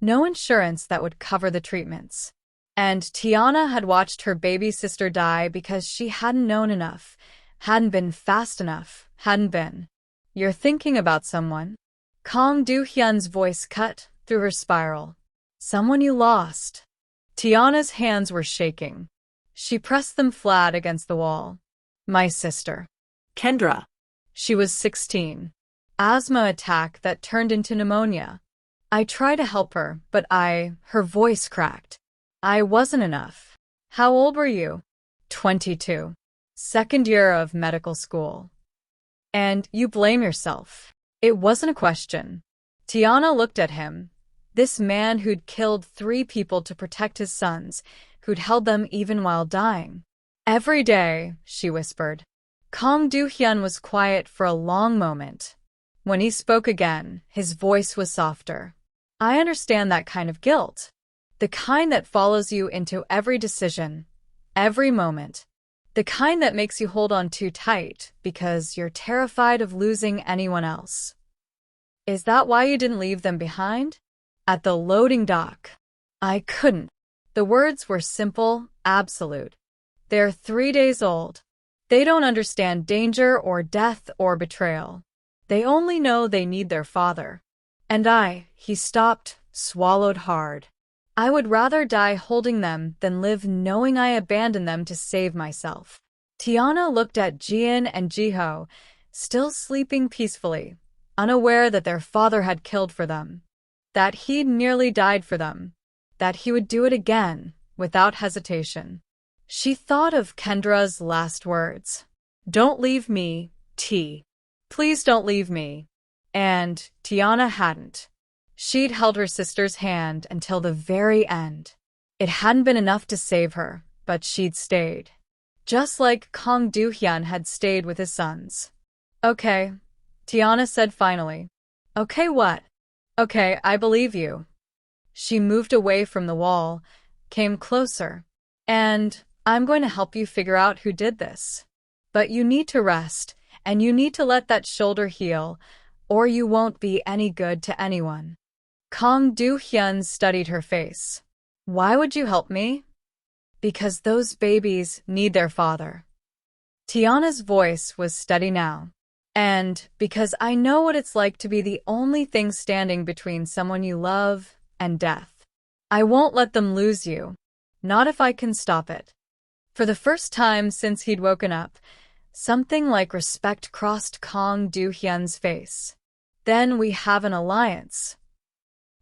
no insurance that would cover the treatments. And Tiana had watched her baby sister die because she hadn't known enough, hadn't been fast enough, hadn't been. You're thinking about someone? Kang Do-hyun's voice cut through her spiral. Someone you lost. Tiana's hands were shaking. She pressed them flat against the wall. My sister. Kendra. She was 16. Asthma attack that turned into pneumonia. I tried to help her, but her voice cracked. I wasn't enough. How old were you? 22. Second year of medical school. And you blame yourself. It wasn't a question. Tiana looked at him. This man who'd killed 3 people to protect his sons, who'd held them even while dying. Every day, she whispered. Kang Do-hyun was quiet for a long moment. When he spoke again, his voice was softer. I understand that kind of guilt. The kind that follows you into every decision, every moment. The kind that makes you hold on too tight because you're terrified of losing anyone else. Is that why you didn't leave them behind? At the loading dock. I couldn't. The words were simple, absolute. They're 3 days old. They don't understand danger or death or betrayal. They only know they need their father. And he stopped, swallowed hard. I would rather die holding them than live knowing I abandoned them to save myself. Tiana looked at Jian and Jiho, still sleeping peacefully, unaware that their father had killed for them, that he'd nearly died for them, that he would do it again, without hesitation. She thought of Kendra's last words. Don't leave me, T. Please don't leave me. And Tiana hadn't. She'd held her sister's hand until the very end. It hadn't been enough to save her, but she'd stayed. Just like Kang Do-hyun had stayed with his sons. Okay, Tiana said finally. Okay what? Okay, I believe you. She moved away from the wall, came closer. And I'm going to help you figure out who did this. But you need to rest, and you need to let that shoulder heal, or you won't be any good to anyone. Kang Do-hyun studied her face. Why would you help me? Because those babies need their father. Tiana's voice was steady now. And because I know what it's like to be the only thing standing between someone you love and death. I won't let them lose you. Not if I can stop it. For the first time since he'd woken up, something like respect crossed Kang Do-hyun's face. Then we have an alliance.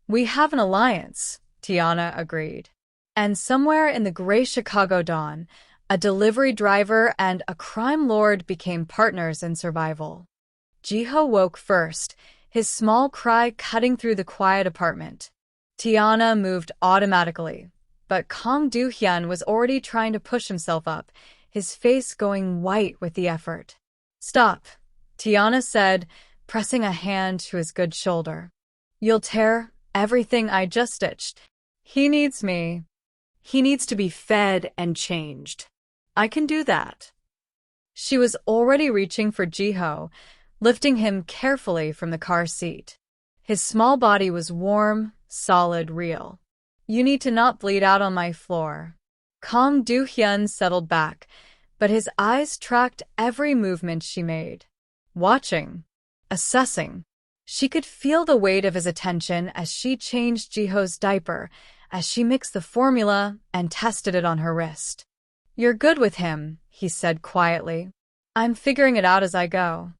We have an alliance, Tiana agreed. And somewhere in the gray Chicago dawn, a delivery driver and a crime lord became partners in survival. Ji-ho woke first, his small cry cutting through the quiet apartment. Tiana moved automatically, but Kang Do-hyun was already trying to push himself up, his face going white with the effort. Stop, Tiana said, pressing a hand to his good shoulder. You'll tear everything I just stitched. He needs me. He needs to be fed and changed. I can do that. She was already reaching for Ji-ho, lifting him carefully from the car seat. His small body was warm, solid, real. You need to not bleed out on my floor. Kang Do-hyun settled back, but his eyes tracked every movement she made. Watching. Assessing. She could feel the weight of his attention as she changed Ji-ho's diaper, as she mixed the formula and tested it on her wrist. You're good with him, he said quietly. I'm figuring it out as I go.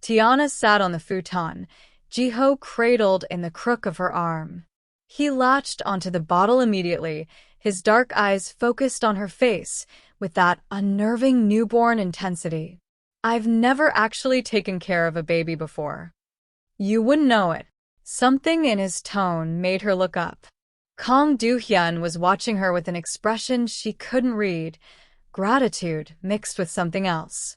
Tiana sat on the futon, Ji-ho cradled in the crook of her arm. He latched onto the bottle immediately, his dark eyes focused on her face with that unnerving newborn intensity. I've never actually taken care of a baby before. You wouldn't know it. Something in his tone made her look up. Kang Do-hyun was watching her with an expression she couldn't read, gratitude mixed with something else.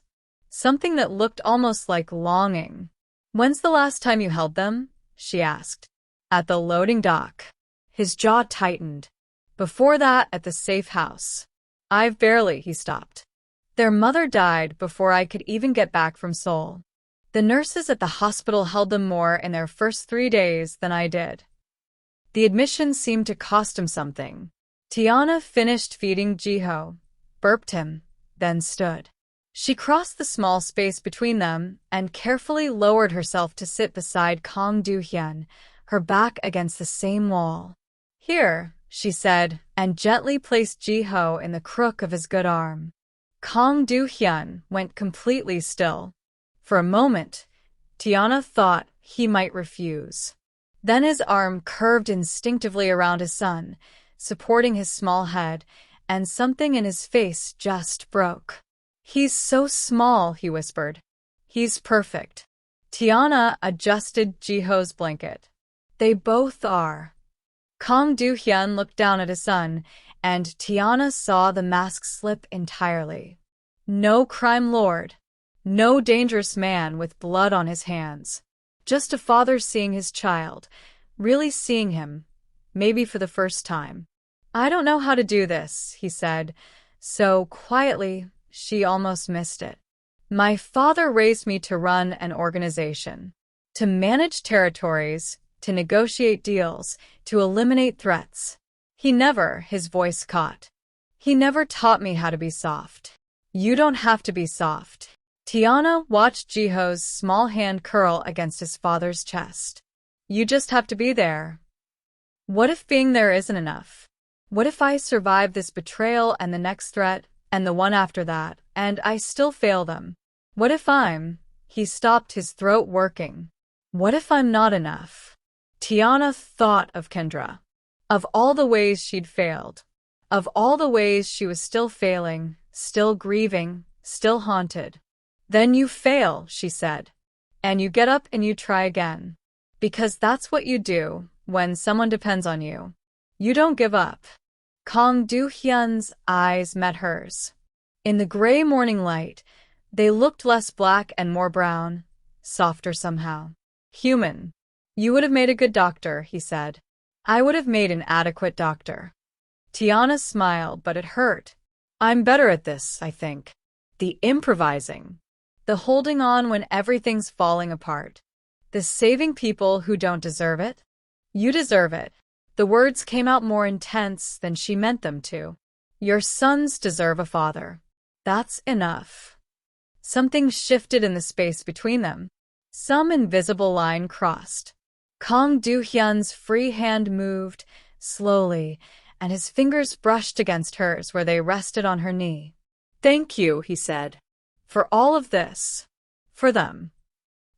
Something that looked almost like longing. When's the last time you held them? She asked. At the loading dock. His jaw tightened. Before that, at the safe house. I've barely, he stopped. Their mother died before I could even get back from Seoul. The nurses at the hospital held them more in their first 3 days than I did. The admission seemed to cost him something. Tiana finished feeding Ji-ho, burped him, then stood. She crossed the small space between them and carefully lowered herself to sit beside Kang Do-hyun, her back against the same wall. Here, she said, and gently placed Ji-ho in the crook of his good arm. Kang Do-hyun went completely still. For a moment, Tiana thought he might refuse. Then his arm curved instinctively around his son, supporting his small head, and something in his face just broke. He's so small, he whispered. He's perfect. Tiana adjusted Ji-ho's blanket. They both are. Kang Do-hyun looked down at his son, and Tiana saw the mask slip entirely. No crime lord. No dangerous man with blood on his hands. Just a father seeing his child, really seeing him, maybe for the first time. I don't know how to do this, he said, so quietly she almost missed it. My father raised me to run an organization, to manage territories, to negotiate deals, to eliminate threats. He never, his voice caught. He never taught me how to be soft. You don't have to be soft. Tiana watched Ji-ho's small hand curl against his father's chest. You just have to be there. What if being there isn't enough? What if I survive this betrayal and the next threat, and the one after that, and I still fail them? What if he stopped, his throat working. What if I'm not enough? Tiana thought of Kendra. Of all the ways she'd failed. Of all the ways she was still failing, still grieving, still haunted. Then you fail, she said. And you get up and you try again. Because that's what you do when someone depends on you. You don't give up. Kang Do-hyun's eyes met hers. In the gray morning light, they looked less black and more brown, softer somehow. Human. You would have made a good doctor, he said. I would have made an adequate doctor. Tiana smiled, but it hurt. I'm better at this, I think. The improvising. The holding on when everything's falling apart. The saving people who don't deserve it. You deserve it. The words came out more intense than she meant them to. Your sons deserve a father. That's enough. Something shifted in the space between them. Some invisible line crossed. Kang Do-hyun's free hand moved, slowly, and his fingers brushed against hers where they rested on her knee. Thank you, he said. For all of this. For them.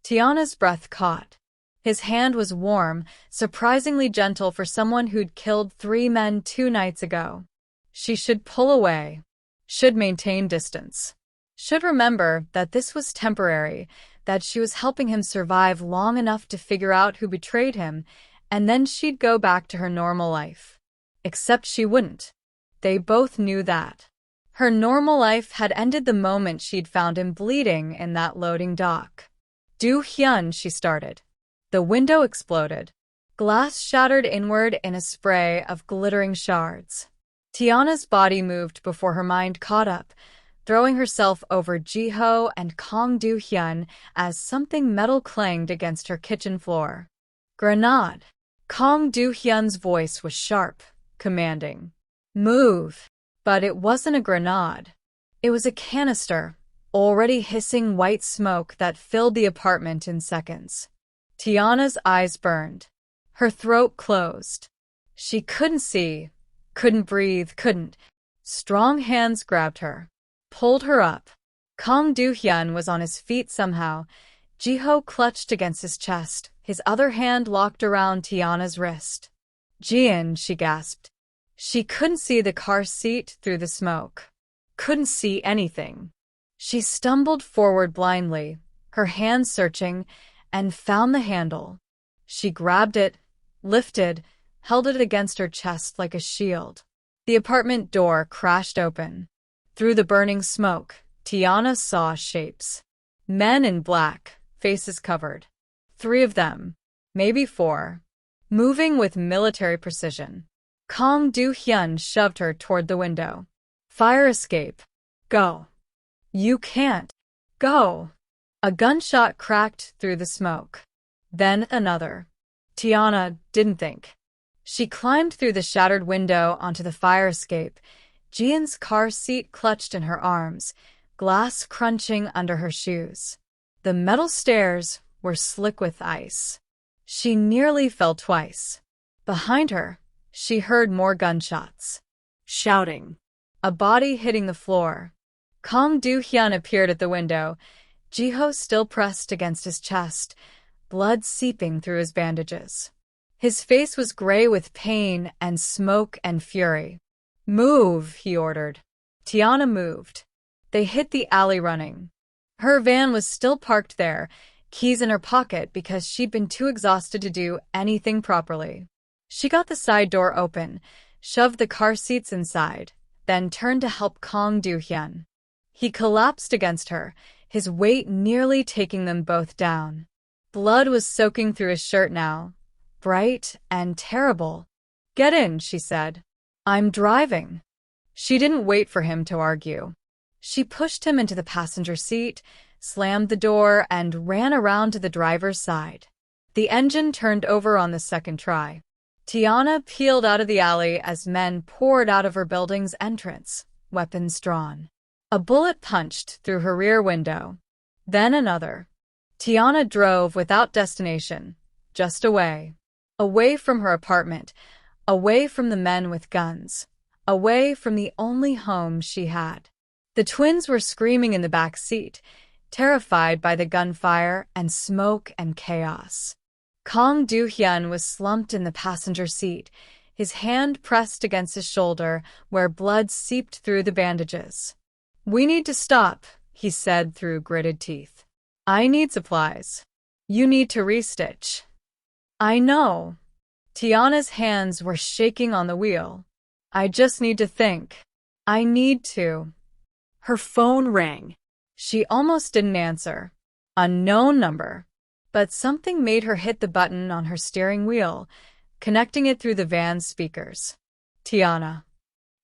Tiana's breath caught. His hand was warm, surprisingly gentle for someone who'd killed 3 men 2 nights ago. She should pull away. Should maintain distance. Should remember that this was temporary, that she was helping him survive long enough to figure out who betrayed him, and then she'd go back to her normal life. Except she wouldn't. They both knew that. Her normal life had ended the moment she'd found him bleeding in that loading dock. Do-hyun, she started. The window exploded. Glass shattered inward in a spray of glittering shards. Tiana's body moved before her mind caught up, throwing herself over Jiho and Kang Do-hyun as something metal clanged against her kitchen floor. Grenade. Kang Do-hyun's voice was sharp, commanding. Move. But it wasn't a grenade. It was a canister, already hissing white smoke that filled the apartment in seconds. Tiana's eyes burned. Her throat closed. She couldn't see, couldn't breathe, couldn't. Strong hands grabbed her, pulled her up. Kang Do-hyun was on his feet somehow. Jiho clutched against his chest, his other hand locked around Tiana's wrist. Jian, she gasped. She couldn't see the car seat through the smoke. Couldn't see anything. She stumbled forward blindly, her hands searching, and found the handle. She grabbed it, lifted, held it against her chest like a shield. The apartment door crashed open. Through the burning smoke, Tiana saw shapes. Men in black, faces covered. 3 of them, maybe 4, moving with military precision. Kang Do-hyun shoved her toward the window. Fire escape. Go. You can't. Go. A gunshot cracked through the smoke. Then another. Tiana didn't think. She climbed through the shattered window onto the fire escape. Jian's car seat clutched in her arms, glass crunching under her shoes. The metal stairs were slick with ice. She nearly fell twice. Behind her, she heard more gunshots. Shouting. A body hitting the floor. Kang Do-hyun appeared at the window, Jiho still pressed against his chest, blood seeping through his bandages. His face was gray with pain and smoke and fury. Move, he ordered. Tiana moved. They hit the alley running. Her van was still parked there, keys in her pocket because she'd been too exhausted to do anything properly. She got the side door open, shoved the car seats inside, then turned to help Kang Do-hyun. He collapsed against her, his weight nearly taking them both down. Blood was soaking through his shirt now, bright and terrible. Get in, she said. I'm driving. She didn't wait for him to argue. She pushed him into the passenger seat, slammed the door, and ran around to the driver's side. The engine turned over on the second try. Tiana peeled out of the alley as men poured out of her building's entrance, weapons drawn. A bullet punched through her rear window. Then another. Tiana drove without destination, just away. Away from her apartment, away from the men with guns, away from the only home she had. The twins were screaming in the back seat, terrified by the gunfire and smoke and chaos. Kang Do-hyun was slumped in the passenger seat, his hand pressed against his shoulder where blood seeped through the bandages. We need to stop, he said through gritted teeth. I need supplies. You need to restitch. I know. Tiana's hands were shaking on the wheel. I just need to think. I need to. Her phone rang. She almost didn't answer. Unknown number. But something made her hit the button on her steering wheel, connecting it through the van's speakers. Tiana.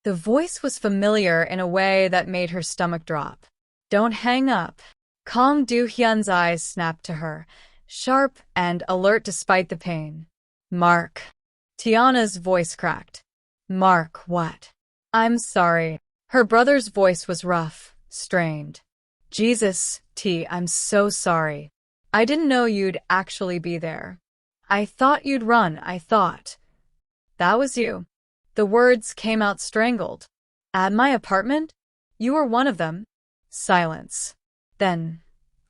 The voice was familiar in a way that made her stomach drop. Don't hang up. Kong Do-hyun's eyes snapped to her, sharp and alert despite the pain. Mark. Tiana's voice cracked. Mark, what? I'm sorry. Her brother's voice was rough, strained. Jesus, T, I'm so sorry. I didn't know you'd actually be there. I thought you'd run, I thought. That was you. The words came out strangled. At my apartment? You were one of them. Silence. Then,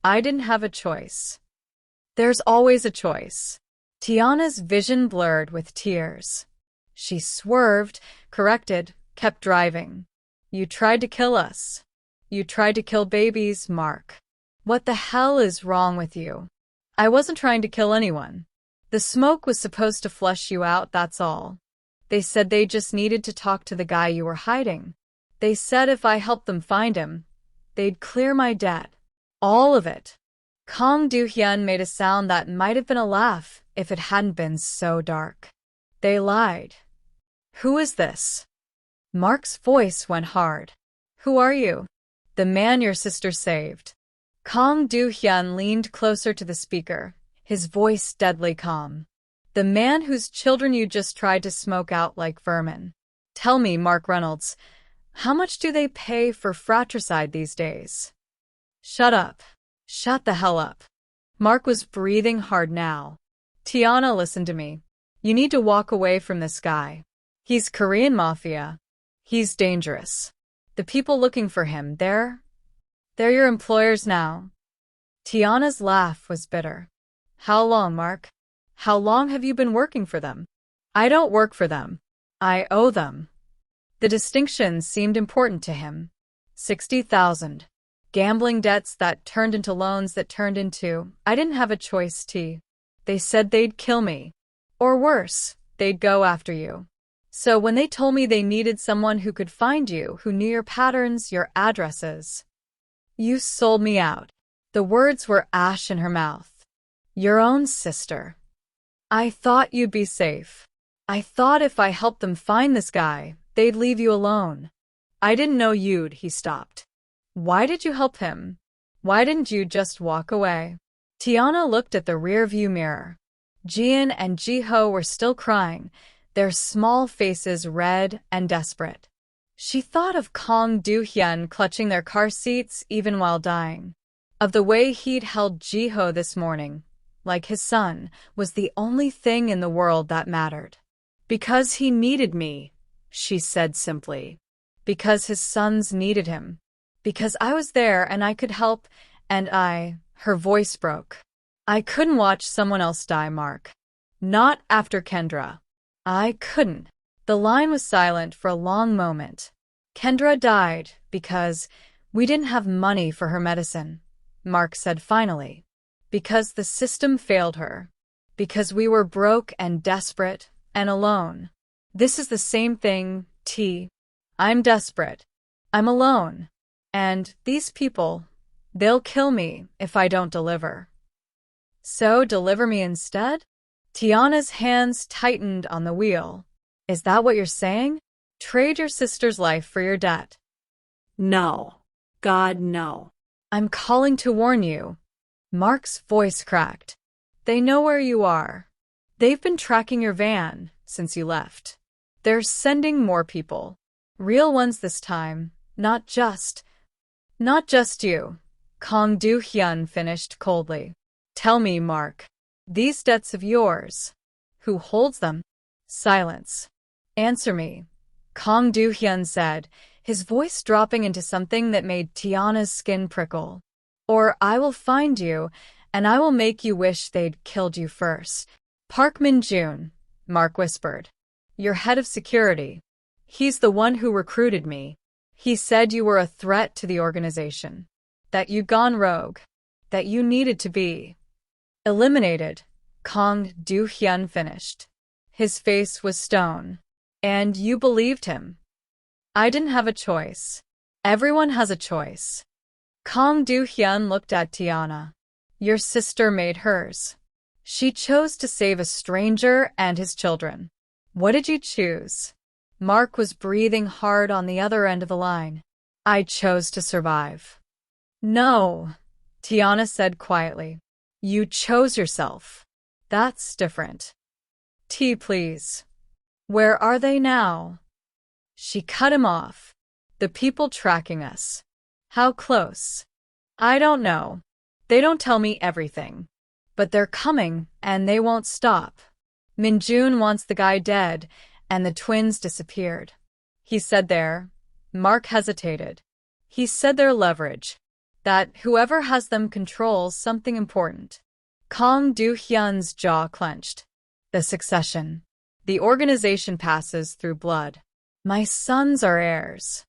I didn't have a choice. There's always a choice. Tiana's vision blurred with tears. She swerved, corrected, kept driving. You tried to kill us. You tried to kill babies, Mark. What the hell is wrong with you? I wasn't trying to kill anyone. The smoke was supposed to flush you out, that's all. They said they just needed to talk to the guy you were hiding. They said if I helped them find him, they'd clear my debt. All of it. Kong Do-hyun made a sound that might have been a laugh if it hadn't been so dark. They lied. Who is this? Mark's voice went hard. Who are you? The man your sister saved. Kong Do-hyun leaned closer to the speaker, his voice deadly calm. The man whose children you just tried to smoke out like vermin. Tell me, Mark Reynolds, how much do they pay for fratricide these days? Shut up. Shut the hell up. Mark was breathing hard now. Tiana, listen to me. You need to walk away from this guy. He's Korean Mafia. He's dangerous. The people looking for him, they're your employers now. Tiana's laugh was bitter. How long, Mark? How long have you been working for them? I don't work for them. I owe them. The distinction seemed important to him. 60,000. Gambling debts that turned into loans that turned into, I didn't have a choice, T. They said they'd kill me. Or worse, they'd go after you. So when they told me they needed someone who could find you, who knew your patterns, your addresses, you sold me out. The words were ash in her mouth. Your own sister. I thought you'd be safe. I thought if I helped them find this guy, they'd leave you alone. I didn't know you'd, he stopped. Why did you help him? Why didn't you just walk away? Tiana looked at the rearview mirror. Jian and Jiho were still crying, their small faces red and desperate. She thought of Kong Do-hyun clutching their car seats even while dying. Of the way he'd held Jiho this morning, like his son, was the only thing in the world that mattered. Because he needed me, she said simply. Because his sons needed him. Because I was there and I could help, and her voice broke. I couldn't watch someone else die, Mark. Not after Kendra. I couldn't. The line was silent for a long moment. Kendra died because we didn't have money for her medicine, Mark said finally. Because the system failed her. Because we were broke and desperate and alone. This is the same thing, T. I'm desperate. I'm alone. And these people, they'll kill me if I don't deliver. So deliver me instead? Tiana's hands tightened on the wheel. Is that what you're saying? Trade your sister's life for your debt? No. God, no. I'm calling to warn you. Mark's voice cracked. They know where you are. They've been tracking your van since you left. They're sending more people. Real ones this time, not just you. Kong Do-hyun finished coldly. Tell me, Mark, these debts of yours, who holds them? Silence. Answer me, Kong Do-hyun said, his voice dropping into something that made Tiana's skin prickle. Or I will find you, and I will make you wish they'd killed you first. Park Min-jun, Mark whispered. Your head of security. He's the one who recruited me. He said you were a threat to the organization. That you'd gone rogue. That you needed to be eliminated, Kong Do-hyun finished. His face was stone. And you believed him. I didn't have a choice. Everyone has a choice. Kong Do-hyun looked at Tiana. Your sister made hers. She chose to save a stranger and his children. What did you choose? Mark was breathing hard on the other end of the line. I chose to survive. No, Tiana said quietly. You chose yourself. That's different. Tea, please. Where are they now? She cut him off. The people tracking us. How close? I don't know. They don't tell me everything. But they're coming, and they won't stop. Minjun wants the guy dead, and the twins disappeared. He said there. Mark hesitated. He said their leverage. That whoever has them controls something important. Kong Do-hyun's jaw clenched. The succession. The organization passes through blood. My sons are heirs.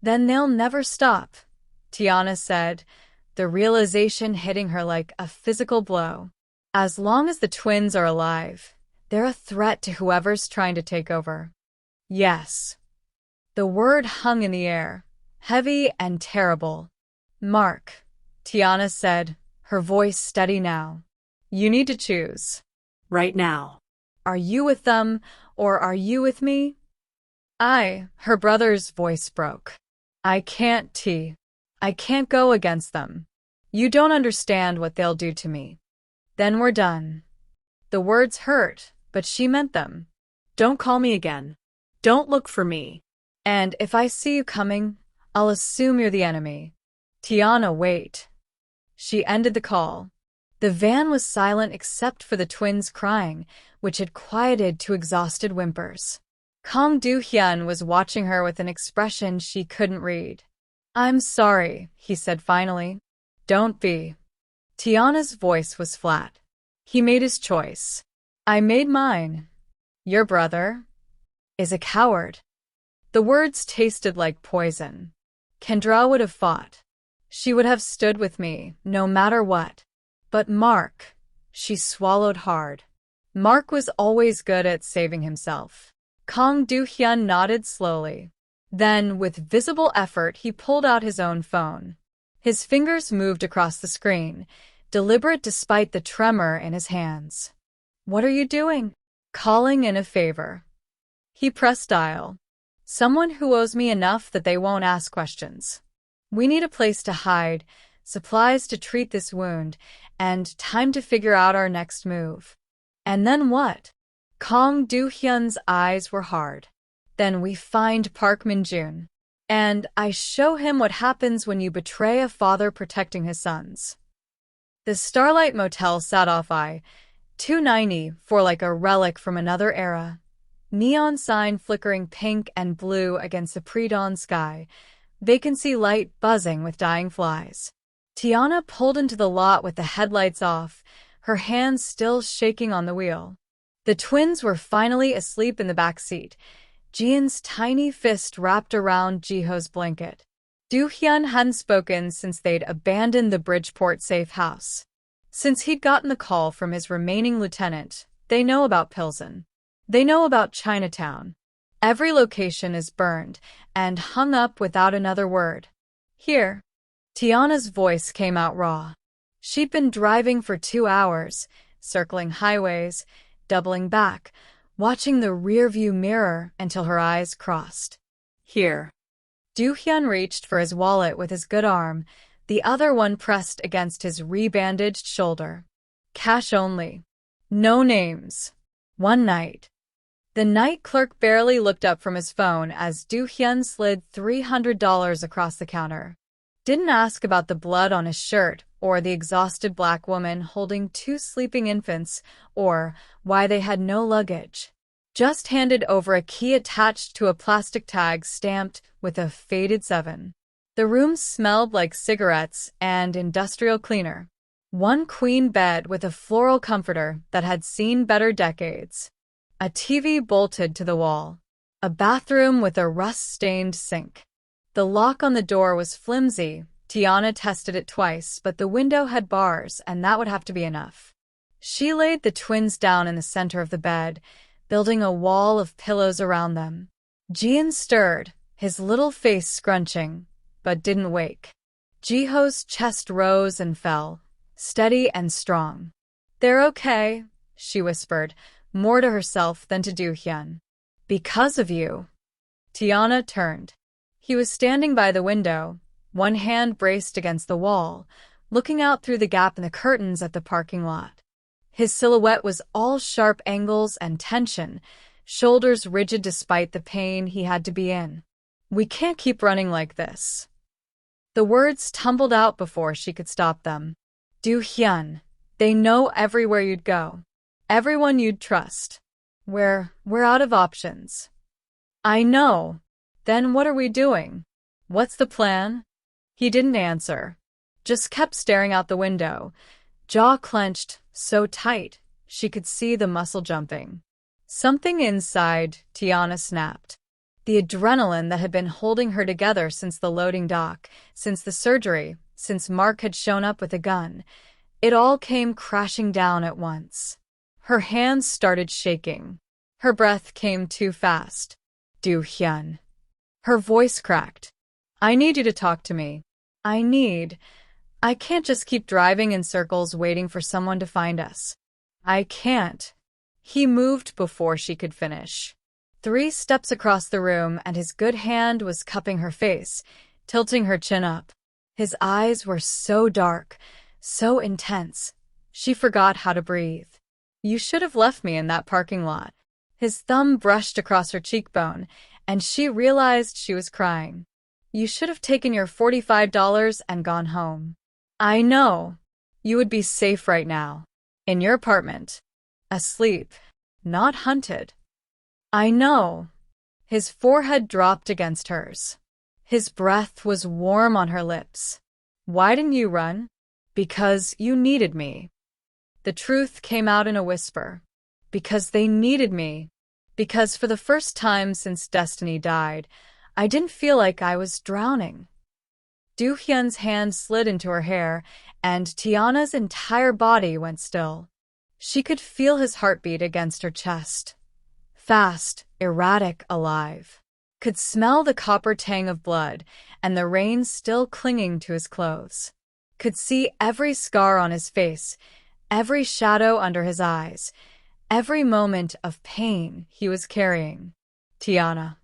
Then they'll never stop, Tiana said, the realization hitting her like a physical blow. As long as the twins are alive, they're a threat to whoever's trying to take over. Yes. The word hung in the air, heavy and terrible. Mark, Tiana said, her voice steady now. You need to choose. Right now. Are you with them, or are you with me? Her brother's voice broke. I can't, T. I can't go against them. You don't understand what they'll do to me. Then we're done. The words hurt, but she meant them. Don't call me again. Don't look for me. And if I see you coming, I'll assume you're the enemy. Tiana, wait. She ended the call. The van was silent except for the twins' crying, which had quieted to exhausted whimpers. Kong Do-hyun was watching her with an expression she couldn't read. I'm sorry, he said finally. Don't be. Tiana's voice was flat. He made his choice. I made mine. Your brother is a coward. The words tasted like poison. Kendra would have fought. She would have stood with me, no matter what. But Mark, she swallowed hard. Mark was always good at saving himself. Kong Do-hyun nodded slowly. Then, with visible effort, he pulled out his own phone. His fingers moved across the screen, deliberate despite the tremor in his hands. What are you doing? Calling in a favor. He pressed dial. Someone who owes me enough that they won't ask questions. We need a place to hide, supplies to treat this wound, and time to figure out our next move. And then what? Kong Do-hyun's eyes were hard. Then we find Park Min-jun. And I show him what happens when you betray a father protecting his sons. The Starlight Motel sat off I-290 for like a relic from another era. Neon sign flickering pink and blue against the pre-dawn sky. Vacancy light buzzing with dying flies. Tiana pulled into the lot with the headlights off, her hands still shaking on the wheel. The twins were finally asleep in the back seat, Jian's tiny fist wrapped around Jiho's blanket. Do-hyun hadn't spoken since they'd abandoned the Bridgeport safe house. Since he'd gotten the call from his remaining lieutenant, they know about Pilsen. They know about Chinatown. Every location is burned and hung up without another word. Here. Tiana's voice came out raw. She'd been driving for 2 hours, circling highways, doubling back, watching the rearview mirror until her eyes crossed. Here. Do-hyun reached for his wallet with his good arm, the other one pressed against his rebandaged shoulder. Cash only. No names. One night. The night clerk barely looked up from his phone as Do-hyun slid $300 across the counter. Didn't ask about the blood on his shirt, or the exhausted black woman holding 2 sleeping infants, or why they had no luggage. Just handed over a key attached to a plastic tag stamped with a faded 7. The room smelled like cigarettes and industrial cleaner. One queen bed with a floral comforter that had seen better decades. A TV bolted to the wall. A bathroom with a rust-stained sink. The lock on the door was flimsy. Tiana tested it twice, but the window had bars, and that would have to be enough. She laid the twins down in the center of the bed, building a wall of pillows around them. Jian stirred, his little face scrunching, but didn't wake. Jiho's chest rose and fell, steady and strong. They're okay, she whispered, more to herself than to Do-hyun. Because of you. Tiana turned. He was standing by the window, One hand braced against the wall, looking out through the gap in the curtains at the parking lot. His silhouette was all sharp angles and tension, shoulders rigid despite the pain he had to be in. "We can't keep running like this." The words tumbled out before she could stop them. "Do-hyun, they know everywhere you'd go. Everyone you'd trust. We're out of options." "I know. Then what are we doing? What's the plan?" He didn't answer, just kept staring out the window, jaw clenched so tight she could see the muscle jumping. Something inside Tiana snapped. The adrenaline that had been holding her together since the loading dock, since the surgery, since Mark had shown up with a gun, it all came crashing down at once. Her hands started shaking. Her breath came too fast. "Do-hyun." Her voice cracked. "I need you to talk to me. I can't just keep driving in circles waiting for someone to find us. I can't." He moved before she could finish. 3 steps across the room, and his good hand was cupping her face, tilting her chin up. His eyes were so dark, so intense. She forgot how to breathe. "You should have left me in that parking lot." His thumb brushed across her cheekbone, and she realized she was crying. "You should have taken your $45 and gone home. I know. You would be safe right now. In your apartment. Asleep. Not hunted." "I know." His forehead dropped against hers. His breath was warm on her lips. "Why didn't you run?" "Because you needed me." The truth came out in a whisper. "Because they needed me. Because for the first time since Destiny died, I didn't feel like I was drowning." Do-hyun's hand slid into her hair, and Tiana's entire body went still. She could feel his heartbeat against her chest. Fast, erratic, alive. Could smell the copper tang of blood and the rain still clinging to his clothes. Could see every scar on his face, every shadow under his eyes, every moment of pain he was carrying. Tiana.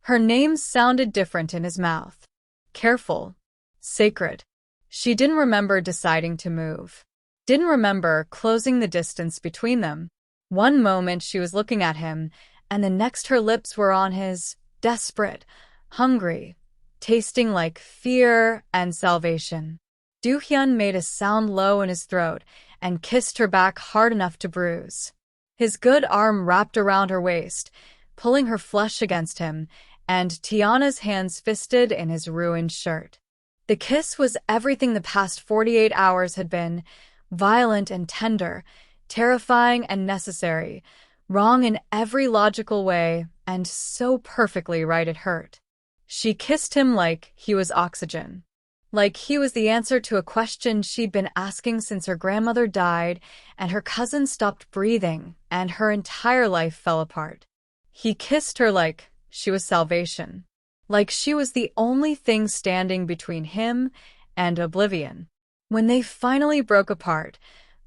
Her name sounded different in his mouth. Careful. Sacred. She didn't remember deciding to move. Didn't remember closing the distance between them. One moment she was looking at him, and the next her lips were on his, desperate, hungry, tasting like fear and salvation. Do-hyun made a sound low in his throat and kissed her back hard enough to bruise. His good arm wrapped around her waist, pulling her flush against him, and Tiana's hands fisted in his ruined shirt. The kiss was everything the past 48 hours had been, violent and tender, terrifying and necessary, wrong in every logical way, and so perfectly right it hurt. She kissed him like he was oxygen. Like he was the answer to a question she'd been asking since her grandmother died and her cousin stopped breathing and her entire life fell apart. He kissed her like she was salvation. Like she was the only thing standing between him and oblivion. When they finally broke apart,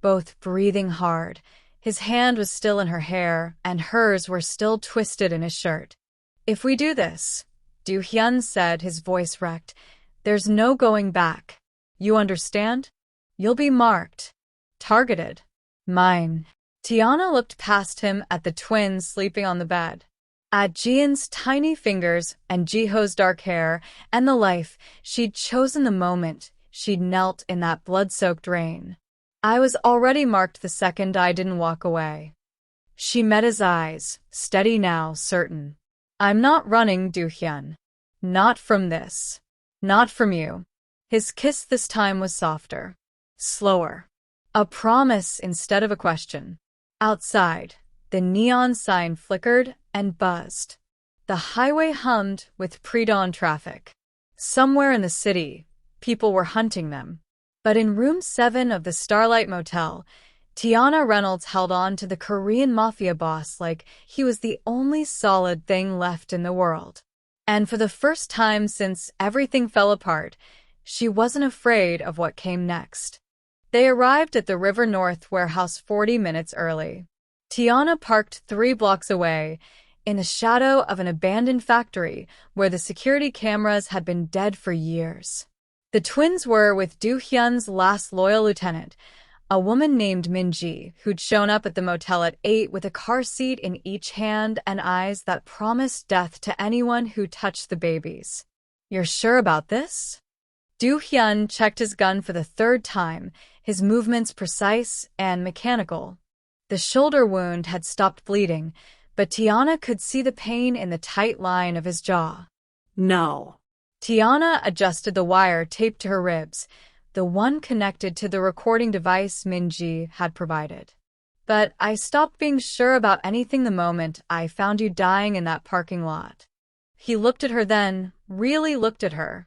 both breathing hard, his hand was still in her hair and hers were still twisted in his shirt. "If we do this," Do-hyun said, his voice wrecked, "there's no going back. You understand? You'll be marked. Targeted. Mine." Tiana looked past him at the twins sleeping on the bed. At Jian's tiny fingers and Jiho's dark hair and the life she'd chosen the moment she'd knelt in that blood-soaked rain. "I was already marked the second I didn't walk away." She met his eyes, steady now, certain. "I'm not running, Do-hyun. Not from this. Not from you." His kiss this time was softer. Slower. A promise instead of a question. Outside, the neon sign flickered and buzzed. The highway hummed with pre-dawn traffic. Somewhere in the city, people were hunting them. But in room 7 of the Starlight Motel, Tiana Reynolds held on to the Korean Mafia Boss like he was the only solid thing left in the world. And for the first time since everything fell apart, she wasn't afraid of what came next. They arrived at the River North warehouse 40 minutes early. Tiana parked 3 blocks away, in the shadow of an abandoned factory where the security cameras had been dead for years. The twins were with Do-hyun's last loyal lieutenant, a woman named Min-ji, who'd shown up at the motel at 8 with a car seat in each hand and eyes that promised death to anyone who touched the babies. "You're sure about this?" Do-hyun checked his gun for the third time, his movements precise and mechanical. The shoulder wound had stopped bleeding, but Tiana could see the pain in the tight line of his jaw. No. Tiana adjusted the wire taped to her ribs, the one connected to the recording device Min-ji had provided. "But I stopped being sure about anything the moment I found you dying in that parking lot." He looked at her then, really looked at her.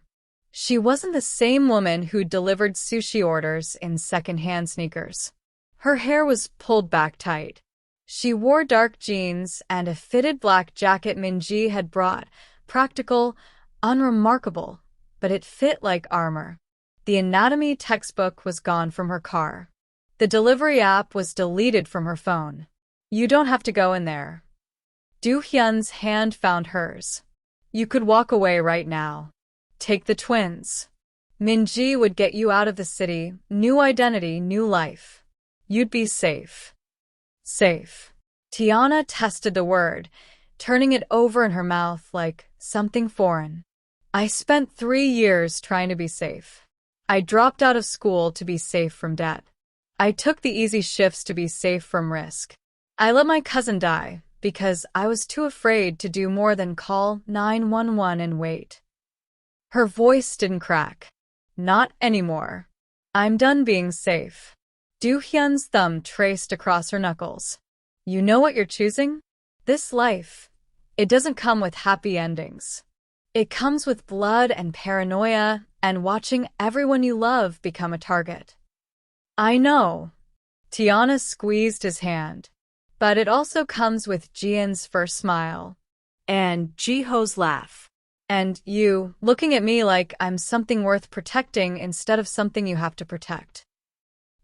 She wasn't the same woman who'd delivered sushi orders in second-hand sneakers. Her hair was pulled back tight. She wore dark jeans and a fitted black jacket Min-ji had brought, practical, unremarkable, but it fit like armor. The anatomy textbook was gone from her car. The delivery app was deleted from her phone. "You don't have to go in there." Do-hyun's hand found hers. "You could walk away right now. Take the twins. Min-ji would get you out of the city, new identity, new life. You'd be safe." Safe. Tiana tested the word, turning it over in her mouth like something foreign. "I spent 3 years trying to be safe. I dropped out of school to be safe from debt. I took the easy shifts to be safe from risk. I let my cousin die because I was too afraid to do more than call 911 and wait." Her voice didn't crack. "Not anymore. I'm done being safe." Do-hyun's thumb traced across her knuckles. "You know what you're choosing? This life. It doesn't come with happy endings. It comes with blood and paranoia and watching everyone you love become a target." "I know." Tiana squeezed his hand. "But it also comes with Jian's first smile. And Jiho's laugh. And you looking at me like I'm something worth protecting instead of something you have to protect."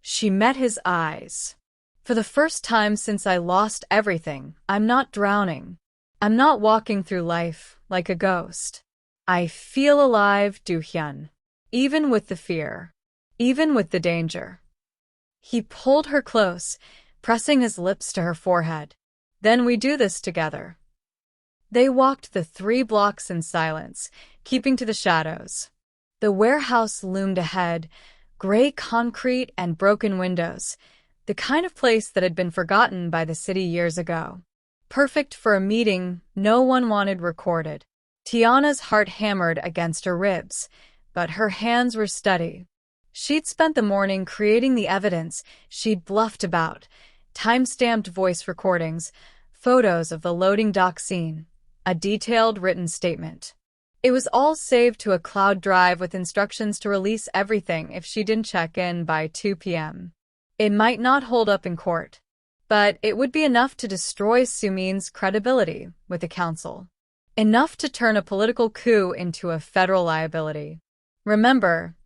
She met his eyes. "For the first time since I lost everything, I'm not drowning. I'm not walking through life like a ghost. I feel alive, Do-hyun. Even with the fear. Even with the danger." He pulled her close, pressing his lips to her forehead. "Then we do this together." They walked the 3 blocks in silence, keeping to the shadows. The warehouse loomed ahead, gray concrete and broken windows, the kind of place that had been forgotten by the city years ago. Perfect for a meeting no one wanted recorded. Tiana's heart hammered against her ribs, but her hands were steady. She'd spent the morning creating the evidence she'd bluffed about, time-stamped voice recordings, photos of the loading dock scene, a detailed written statement. It was all saved to a cloud drive with instructions to release everything if she didn't check in by 2 p.m. It might not hold up in court, but it would be enough to destroy Sumin's credibility with the council. Enough to turn a political coup into a federal liability. "Remember,"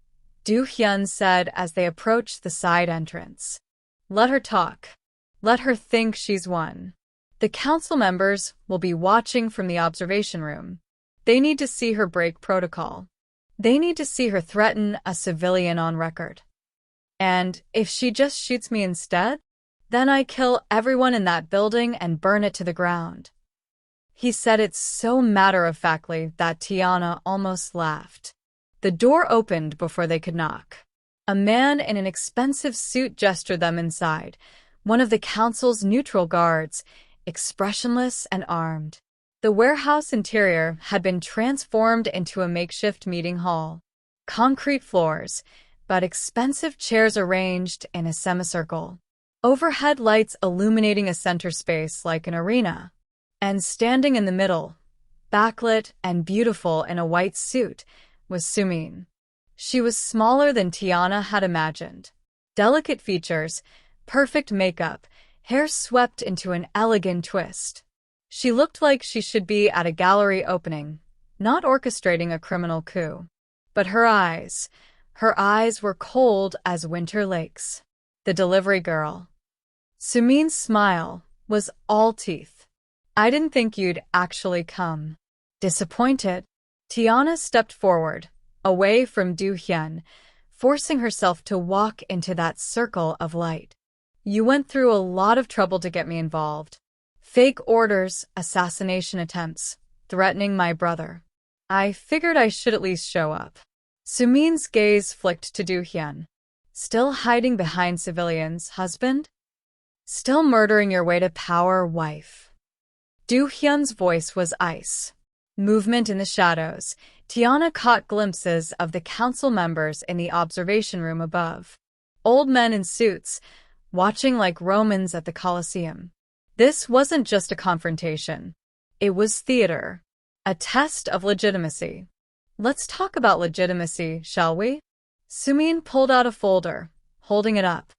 Do-hyun said as they approached the side entrance. "Let her talk. Let her think she's won. The council members will be watching from the observation room. They need to see her break protocol. They need to see her threaten a civilian on record. And if she just shoots me instead, then I kill everyone in that building and burn it to the ground." He said it so matter-of-factly that Tiana almost laughed. The door opened before they could knock. A man in an expensive suit gestured them inside, one of the council's neutral guards, expressionless and armed. The warehouse interior had been transformed into a makeshift meeting hall. Concrete floors, but expensive chairs arranged in a semicircle. Overhead lights illuminating a center space like an arena. And standing in the middle, backlit and beautiful in a white suit, was Sumin. She was smaller than Tiana had imagined. Delicate features, perfect makeup, hair swept into an elegant twist. She looked like she should be at a gallery opening, not orchestrating a criminal coup. But her eyes were cold as winter lakes. The delivery girl. Sumin's smile was all teeth. "I didn't think you'd actually come." Disappointed, Tiana stepped forward, away from Du Hyun, forcing herself to walk into that circle of light. You went through a lot of trouble to get me involved. Fake orders, assassination attempts, threatening my brother. I figured I should at least show up. Sumin's gaze flicked to Du Hyun. Still hiding behind civilians, husband? Still murdering your way to power, wife. Du Hyun's voice was ice. Movement in the shadows. Tiana caught glimpses of the council members in the observation room above. Old men in suits, watching like Romans at the Colosseum. This wasn't just a confrontation. It was theater. A test of legitimacy. Let's talk about legitimacy, shall we? Sumin pulled out a folder, holding it up.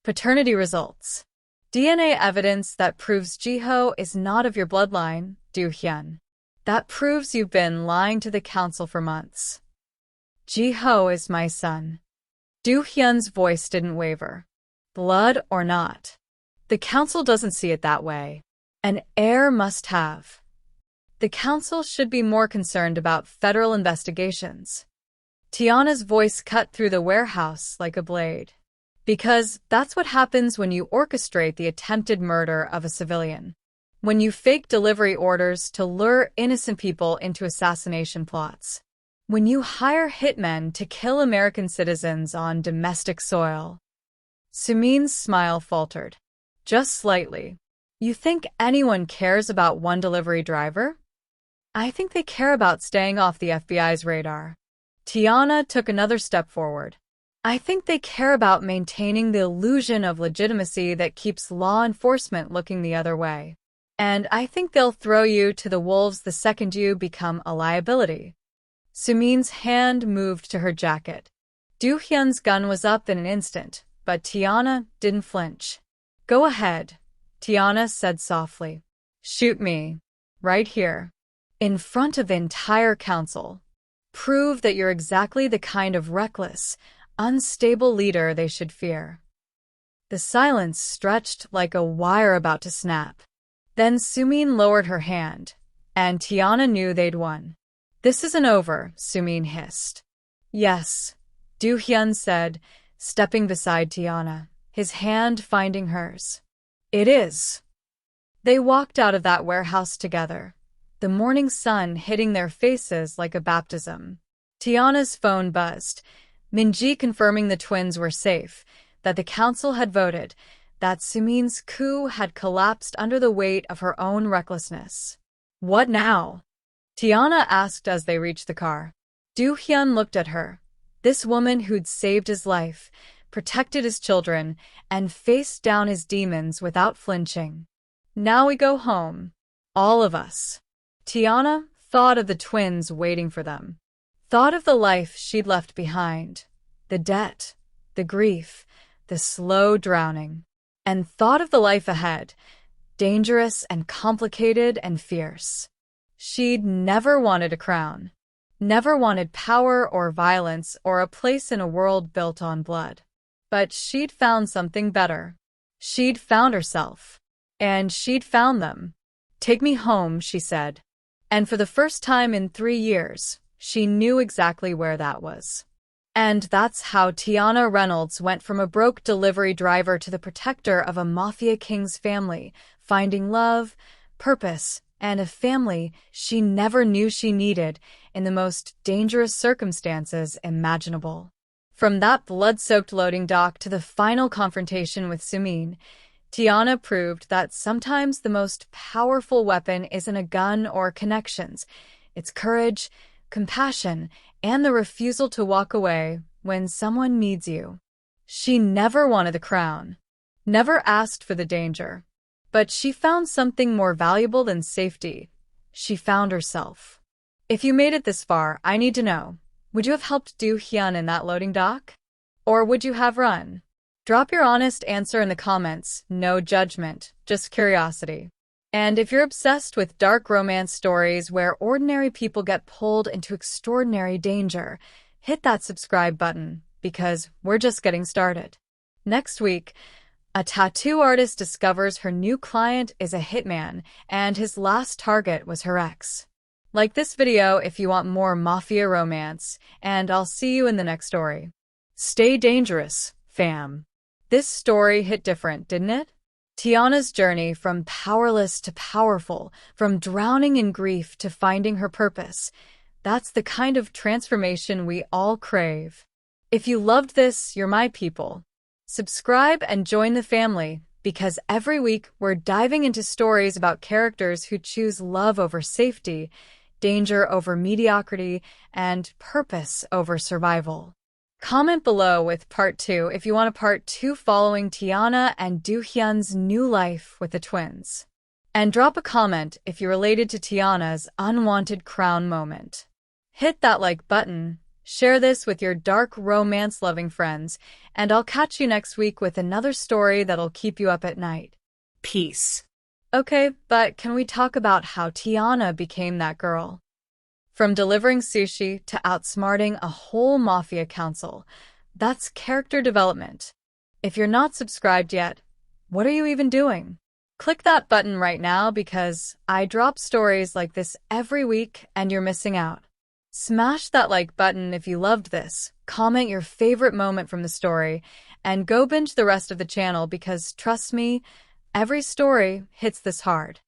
Paternity results. DNA evidence that proves Jiho is not of your bloodline, Du Hyun. That proves you've been lying to the council for months. Jiho is my son. Du Hyun's voice didn't waver. Blood or not. The council doesn't see it that way. An heir must have. The council should be more concerned about federal investigations. Tiana's voice cut through the warehouse like a blade. Because that's what happens when you orchestrate the attempted murder of a civilian. When you fake delivery orders to lure innocent people into assassination plots. When you hire hitmen to kill American citizens on domestic soil. Sumin's smile faltered. Just slightly. You think anyone cares about one delivery driver? I think they care about staying off the FBI's radar. Tiana took another step forward. I think they care about maintaining the illusion of legitimacy that keeps law enforcement looking the other way. And I think they'll throw you to the wolves the second you become a liability. Sumin's hand moved to her jacket. Du Hyun's gun was up in an instant, but Tiana didn't flinch. Go ahead, Tiana said softly. Shoot me. Right here. In front of the entire council. Prove that you're exactly the kind of reckless, unstable leader they should fear. The silence stretched like a wire about to snap. Then Sumin lowered her hand, and Tiana knew they'd won. This isn't over, Sumin hissed. Yes, Du Hyun said, stepping beside Tiana, his hand finding hers. It is. They walked out of that warehouse together, the morning sun hitting their faces like a baptism. Tiana's phone buzzed, Minji confirming the twins were safe, that the council had voted, that Sumin's coup had collapsed under the weight of her own recklessness. What now? Tiana asked as they reached the car. Du Hyun looked at her. This woman who'd saved his life, protected his children, and faced down his demons without flinching. Now we go home. All of us. Tiana thought of the twins waiting for them. Thought of the life she'd left behind. The debt, the grief, the slow drowning. And thought of the life ahead, dangerous and complicated and fierce. She'd never wanted a crown, never wanted power or violence or a place in a world built on blood. But she'd found something better. She'd found herself. And she'd found them. Take me home, she said. And for the first time in 3 years, she knew exactly where that was. And that's how Tiana Reynolds went from a broke delivery driver to the protector of a mafia king's family, finding love, purpose, and a family she never knew she needed in the most dangerous circumstances imaginable. From that blood-soaked loading dock to the final confrontation with Sumin, Tiana proved that sometimes the most powerful weapon isn't a gun or connections. It's courage, compassion, and the refusal to walk away when someone needs you. She never wanted the crown, never asked for the danger. But she found something more valuable than safety. She found herself. If you made it this far, I need to know, would you have helped Du Hyun in that loading dock? Or would you have run? Drop your honest answer in the comments. No judgment, just curiosity. And if you're obsessed with dark romance stories where ordinary people get pulled into extraordinary danger, hit that subscribe button, because we're just getting started. Next week, a tattoo artist discovers her new client is a hitman, and his last target was her ex. Like this video if you want more mafia romance, and I'll see you in the next story. Stay dangerous, fam. This story hit different, didn't it? Tiana's journey from powerless to powerful, from drowning in grief to finding her purpose. That's the kind of transformation we all crave. If you loved this, you're my people. Subscribe and join the family, because every week we're diving into stories about characters who choose love over safety, danger over mediocrity, and purpose over survival. Comment below with part 2 if you want a part 2 following Tiana and Do-hyun's new life with the twins. And drop a comment if you related to Tiana's unwanted crown moment. Hit that like button, share this with your dark romance-loving friends, and I'll catch you next week with another story that'll keep you up at night. Peace. Okay, but can we talk about how Tiana became that girl? From delivering sushi to outsmarting a whole mafia council, that's character development. If you're not subscribed yet, what are you even doing? Click that button right now because I drop stories like this every week and you're missing out. Smash that like button if you loved this, comment your favorite moment from the story, and go binge the rest of the channel because, trust me, every story hits this hard.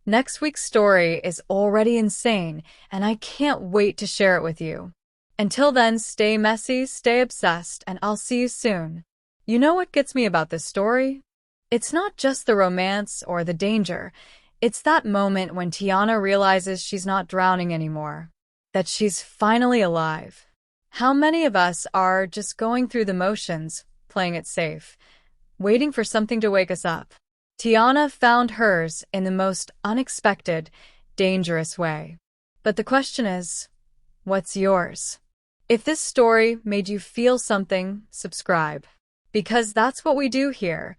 Next week's story is already insane, and I can't wait to share it with you. Until then, stay messy, stay obsessed, and I'll see you soon. You know what gets me about this story? It's not just the romance or the danger. It's that moment when Tiana realizes she's not drowning anymore, that she's finally alive. How many of us are just going through the motions, playing it safe, waiting for something to wake us up? Tiana found hers in the most unexpected, dangerous way. But the question is, what's yours? If this story made you feel something, subscribe. Because that's what we do here.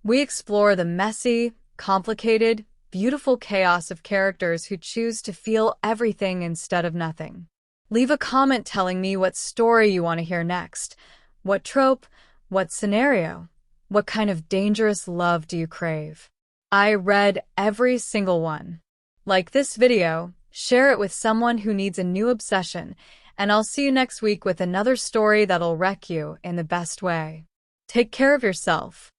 We explore the messy, complicated, beautiful chaos of characters who choose to feel everything instead of nothing. Leave a comment telling me what story you want to hear next. What trope? What scenario? What kind of dangerous love do you crave? I read every single one. Like this video, share it with someone who needs a new obsession, and I'll see you next week with another story that'll wreck you in the best way. Take care of yourself.